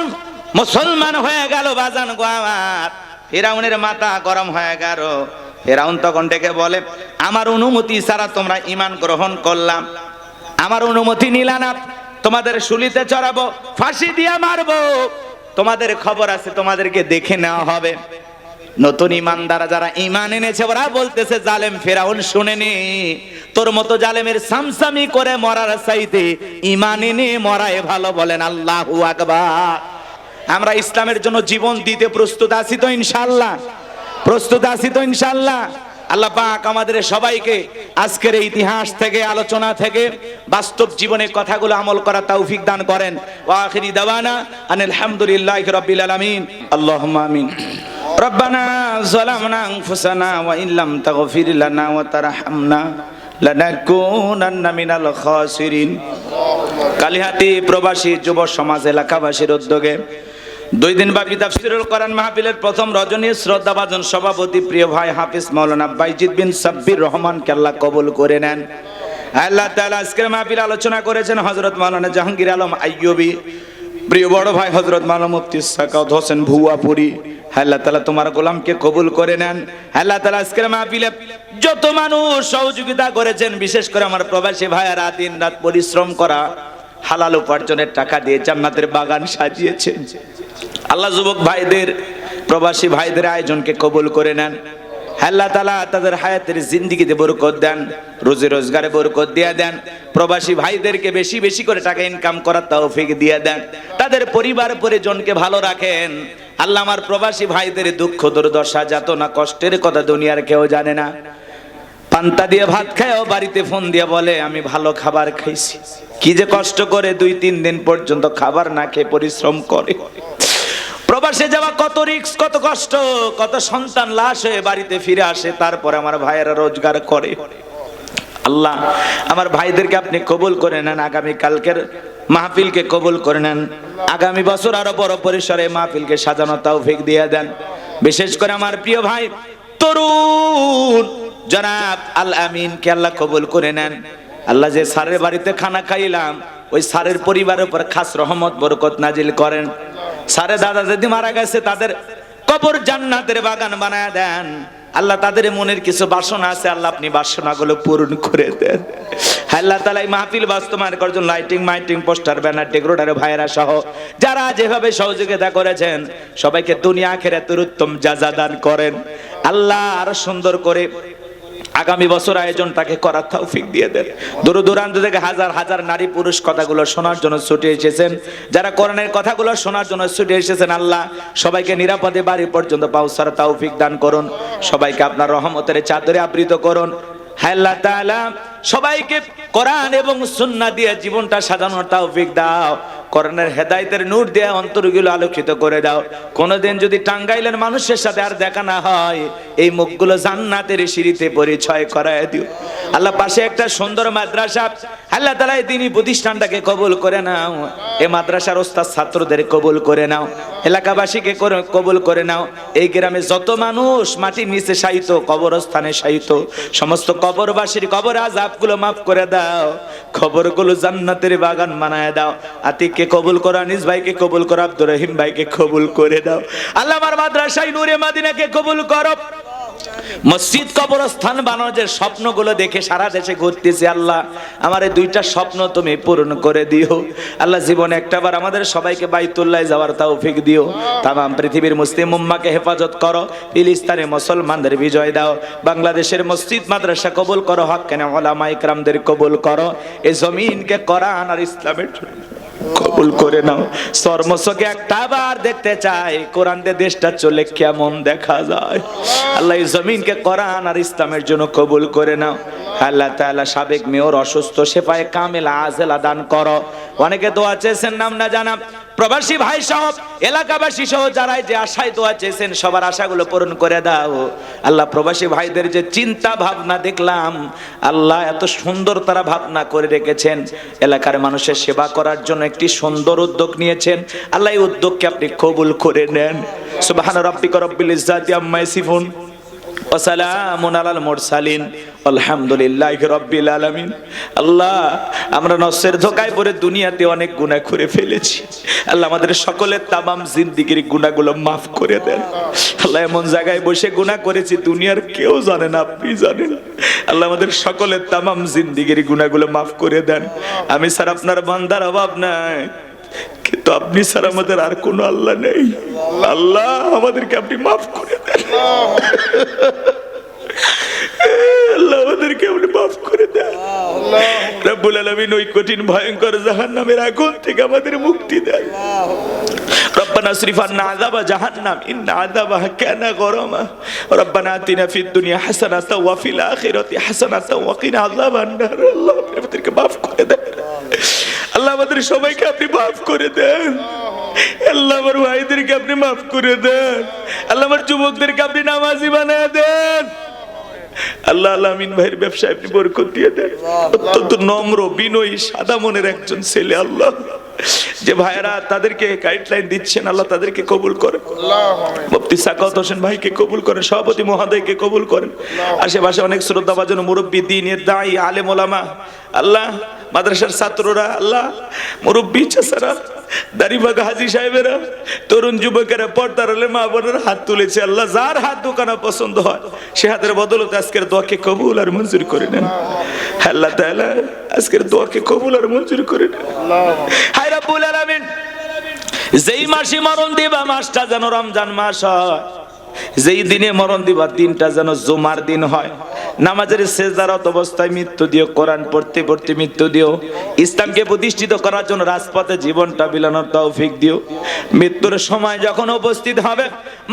মুসলমান হয়ে গেল বাজান গো আমার, ফিরাউনের মাথা গরম হয়ে গেল। ফিরাউন তখন ডেকে বলে, আমার অনুমতি ছাড়া তোমরা ঈমান গ্রহণ করলাম, আমার অনুমতি নিলা না, তোমাদের শুলিতে চড়াবো, ফাঁসি দিয়ে মারবো, তোমাদের খবর আছে, তোমাদেরকে দেখে নেওয়া হবে। নতুন ইমানদারা যারা ঈমান এনেছে ওরা বলতেছে জালেম ফেরাউন শুনেনি, তোর মতো জালেমের সামসামি করে মরার চাইতে ঈমান এনে মরাই ভালো। বলেন আল্লাহু আকবার। আমরা ইসলামের জন্য জীবন দিতে প্রস্তুত আছি তো ইনশাআল্লাহ? প্রস্তুত আছি তো ইনশাআল্লাহ? আল্লাহ পাক আমাদের সবাইকে আজকের এই ইতিহাস থেকে, আলোচনা থেকে বাস্তব জীবনের কথাগুলো আমল করার তৌফিক দান করেন। ওয়া আখিরি দাওয়ানা আনিল হামদুলিল্লাহি রাব্বিল আলামিন। আল্লাহুম্মা আমিন। রব্বানা যালামনা আনফুসানা ওয়া ইল্লাম তাগফির লানা ওয়া তারহামনা লানাকুনান্না মিনাল খাসিরিন। কালিহাতি প্রবাসী যুব সমাজ এলাকাবাসীর উদ্যোগে 2 দিন ব্যাপী তাফসীরুল কোরআন মাহফিলের প্রথম রজনী শ্রদ্ধাভাজন সভাপতি প্রিয় ভাই হাফেজ মাওলানা বাইজিদ বিন সাব্বির রহমানকে আল্লাহ কবুল করে নেন। আল্লাহ তাআলা আজকের মাহফিল আলোচনা করেছেন হযরত মাওলানা জাহাঙ্গীর আলম আইয়ুবী, প্রিয় বড় ভাই হযরত মাওলানা মুফতি সাকাওয়াত হোসেন ভুয়াপুরি। আল্লাহ তাআলা তোমার গোলামকে কবুল করে নেন। আল্লাহ তাআলা আজকের মাহফিলে যত মানুষ সহযোগিতা করেছেন, বিশেষ করে আমার প্রবাসী ভাইয়েরা দিন রাত পরিশ্রম করা হালাল উপার্জনের টাকা দিয়ে জান্নাতের বাগান সাজিয়েছেন। আল্লাহ যুবক ভাইদের, প্রবাসী ভাইদের আয়োজনকে কবুল করে নেন। আল্লাহ তাআলা তাদের হায়াতের জিন্দেগিতে বরকত দেন, রুজি রোজগারে বরকত দিয়ে দেন। প্রবাসী ভাইদেরকে বেশি বেশি করে টাকা ইনকাম করার তৌফিক দিয়ে দেন। তাদের পরিবার পরিজনকে ভালো রাখেন। আল্লাহ আমার প্রবাসী ভাইদের দুঃখ দুর্দশা যাতনা কষ্টের কথা দুনিয়ার কেউ জানে না। পান্তা দিয়ে ভাত খায়ও বাড়িতে ফোন দিয়ে বলে আমি ভালো খাবার খাইছি। কি যে কষ্ট করে 2-3 দিন পর্যন্ত খাবার না খেয়ে পরিশ্রম করে। প্রবাসে যাওয়া কত রিস্ক, কত কষ্ট, কত সন্তান লাশ হয়ে বাড়িতে ফিরে আসে, তারপরে আমার ভাইয়েরা রোজগার করে। আল্লাহ আমার ভাইদেরকে আপনি কবুল করে নেন। আগামী কালকের মাহফিলকে কবুল করে নেন। আগামী বছর আরো বড় পরিসরে মাহফিলকে সাজানো তৌফিক দিয়ে দেন। বিশেষ করে আমার প্রিয় ভাই তরুণ জনাব আল আমিনকে আল্লাহ কবুল করে নেন। আল্লাহ যে স্যারের বাড়িতে খানা খাইলাম, ওই স্যারের পরিবারের উপর খাস রহমত বরকত নাজিল করেন। স্যারের দাদা যদি মারা গেছে, তাদের কবর জান্নাতের বাগান বানায় দেন। আল্লাহ তাদের মনের কিছু বাসনা আছে, আল্লাহ আপনি বাসনাগুলো পূরণ করে দেন। আল্লাহ তাআলা এই মাহফিল বাস্তবায়ন করার জন্য লাইটিং, মাইটিং, পোস্টার, ব্যানার, ডেকোরেটর ভাইয়েরা সহ যারা যেভাবে সহযোগিতা করেছেন সবাইকে দুনিয়া আখিরাতের উত্তম জাযা দান করেন। আল্লাহ আরো সুন্দর করে আগামী বছর আয়োজনটাকে করার তৌফিক দিয়ে দেন। দূর দূরান্ত থেকে হাজার হাজার নারী পুরুষ কথাগুলো শোনার জন্য ছুটে এসেছেন, যারা কোরআনের কথাগুলো শোনার জন্য ছুটে এসেছেন, আল্লাহ সবাইকে নিরাপদে বাড়ি পর্যন্ত পৌঁছার তৌফিক দান করুন। সবাইকে আপনার রহমতের চাদরে আবৃত করুন। আল্লাহ তাআলা সবাইকে কোরআন এবং সুন্নাহ দিয়ে জীবনটা সাজানোর তৌফিক দাও। কোরআনের হেদায়েতের নূর দিয়ে অন্তরগুলো আলোকিত করে দাও। কোনোদিন যদি টাঙ্গাইলের মানুষের সাথে আর দেখা না হয়, এই মুখগুলো জান্নাতের সিঁড়িতে পরিচয় করায় দিও। আল্লাহ পাশে একটা সুন্দর মাদ্রাসা, আল্লাহ তাআলা এই দ্বীনি প্রতিষ্ঠানটাকে কবুল করে নাও। এই মাদ্রাসার ওস্তাদ ছাত্রদের কবুল করে নাও। এলাকাবাসীকে কবুল করে নাও। এই গ্রামে যত মানুষ মাটির নিচে শায়িত, কবরস্থানে শায়িত, সমস্ত কবরবাসীর কবর আযাবগুলো মাফ করে দাও। কবরগুলো জান্নাতের বাগান বানায় দাও। আতিককে কবুল করো, আনিস ভাইকে কবুল করো, আব্দুর রহিম ভাইকে কবুল করে দাও। আল্লাহ আমার মাদ্রাসায় নূরে মদিনাকে কবুল করো। মসজিদ কবরস্থান বানানোর যে স্বপ্নগুলো দেখে সারা দেশে ঘুরতেছি, আল্লাহ আমার এই 2টা স্বপ্ন তুমি পূরণ করে দিও। আল্লাহ জীবনে একটাবার আমাদের সবাইকে বাইতুল্লাহ যাওয়ার তৌফিক দিও। তামাম পৃথিবীর মুসলিম উম্মাহকে হেফাজত করো। ফিলিস্তিনে মুসলমানদের বিজয় দাও। বাংলাদেশের মসজিদ মাদ্রাসা কবুল করো। হক্কানে উলামা ইকরামদের কবুল করো। এই জমিনকে কোরআন আর ইসলামের জন্য কবুল করে নাও। চর্মচোখে একটাবার দেখতে চাই কোরআন দিয়ে দেশটা চলে কেমন দেখা যায়। আল্লাহ এই জমিনকে কোরআন আর ইসলামের জন্য কবুল করে নাও। আল্লাহ তাআলা সাবেক মেয়র অসুস্থ, শেফায়ে কামিল আজেলা দান করো। অনেকে দোয়া চেয়েছেন নাম না জানা, প্রবাসী ভাই সহ এলাকাবাসী সহ যারাই যে আশায় দোয়া চেয়েছেন সবার আশাগুলো পূরণ করে দাও। আল্লাহ প্রবাসী ভাইদের যে চিন্তা ভাবনা দেখলাম, আল্লাহ এত সুন্দর তারা ভাবনা করে রেখেছেন। এলাকার মানুষের সেবা করার জন্য একটি সুন্দর উদ্যোগ নিয়েছেন। আল্লাহ এই উদ্যোগকে আপনি কবুল করে নেন। সুবহান রাব্বিকা রব্বিল ইজ্জাতি আম্মা ইয়াসিফুন ওয়া সালামুন আলাল মুরসালিন আলহামদুলিল্লাহি রাব্বিল আলামিন। আল্লাহ আমরা নফসের ধোঁকায় পড়ে দুনিয়াতে অনেক গুনাহ করে ফেলেছি। আল্লাহ আমাদের সকলের তামাম জিন্দেগির গুনাহগুলো মাফ করে দেন। আল্লাহ এমন জায়গায় বসে গুনাহ করেছি দুনিয়ার কেউ জানে না, আপনি জানেন। আল্লাহ আমাদের সকলের তামাম জিন্দেগির গুনাহগুলো মাফ করে দেন। আমি স্যার আপনার বান্দার অভাব নাই, কিন্তু আপনি স্যার আমাদের আর কোনো আল্লাহ নেই। আল্লাহ আমাদেরকে আপনি মাফ করে দেন, আল্লাহ আমাদেরকে আপনি মাফ করে দেন। রব্বুল আলামিন ওই কঠিন ভয়ঙ্কর জাহান্নামের আগুন থেকে আমাদের মুক্তি দেন। ربنا اصرف عنا عذاب جهنم إن عذابها كان غراما ربنا آتنا في الدنيا حسنة وفي الآخرة حسنة وقنا عذاب النار। আল্লাহ আমাদেরকে মাফ করে দেন, আল্লাহ আমাদের সবাইকে আপনি মাফ করে দেন। আল্লাহ আমার ভাইদেরকে আপনি মাফ করে দেন, আল্লাহ আমার যুবকদেরকে আপনি নামাজি বানায় দেন। আল্লাহ আমিন ভাইয়ের ব্যবসায় আপনি বরকত দিয়ে দেন। অত্যন্ত নম্র বিনয়ী সাদা মনের একজন ছেলে, আল্লাহ যে ভাইরা তাদেরকে গাইডলাইন দিচ্ছেন আল্লাহ তাদেরকে কবুল করেন। মুফতি সাকাওয়াত হোসেন ভাইকে কবুল করেন, সভাপতি মহোদয়কে কবুল করেন, আশেপাশে অনেক শ্রদ্ধাভাজন মুরব্বী দ্বীনের দায়ী আলেম ওলামা, আল্লাহ মাদ্রাসার ছাত্ররা, আল্লাহ মুরব্বী চাচারা, দাড়িবাগা হাজী সাহেবেরা, তরুণ যুবকেরা, পর্দার আলে মা বোনেরা হাত তুলেছে। আল্লাহ যার হাত দোকানা পছন্দ হয় সে হাতের বদলতে আজকের দোয়াকে কবুল আর মঞ্জুর করে নেন। আল্লাহ তাআলা আজকের দোয়াকে কবুল আর মঞ্জুর করে নেন। হায় রব্বুল আলামিন, যেই মাসে মরণ দিবা মাসটা যেন রমজান মাস হয়, যেই দিনে মরণ দিবা দিনটা যেন জুমার দিন হয়। নামাজের সেজদারত অবস্থায় মৃত্যু দিও, কোরআন পড়তে পড়তে মৃত্যু দিও, ইসলামকে প্রতিষ্ঠিত করার জন্য রাজপথে জীবনটা বিলানোর তৌফিক দিও। মৃত্যুর সময় যখন উপস্থিত হবে,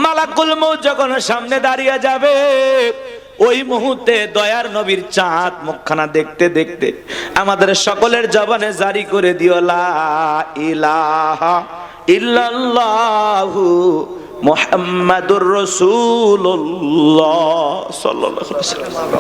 মালাকুল মউত যখন সামনে দাঁড়িয়ে যাবে, ওই মুহূর্তে দয়ার নবীর চাঁদ মুখখানা দেখতে দেখতে আমাদের সকলের জবানে জারি করে দিও লা ইলাহা ইল্লাল্লাহু মুহাম্মাদুর রাসূলুল্লাহ সাল্লাল্লাহু আলাইহি ওয়াসাল্লাম।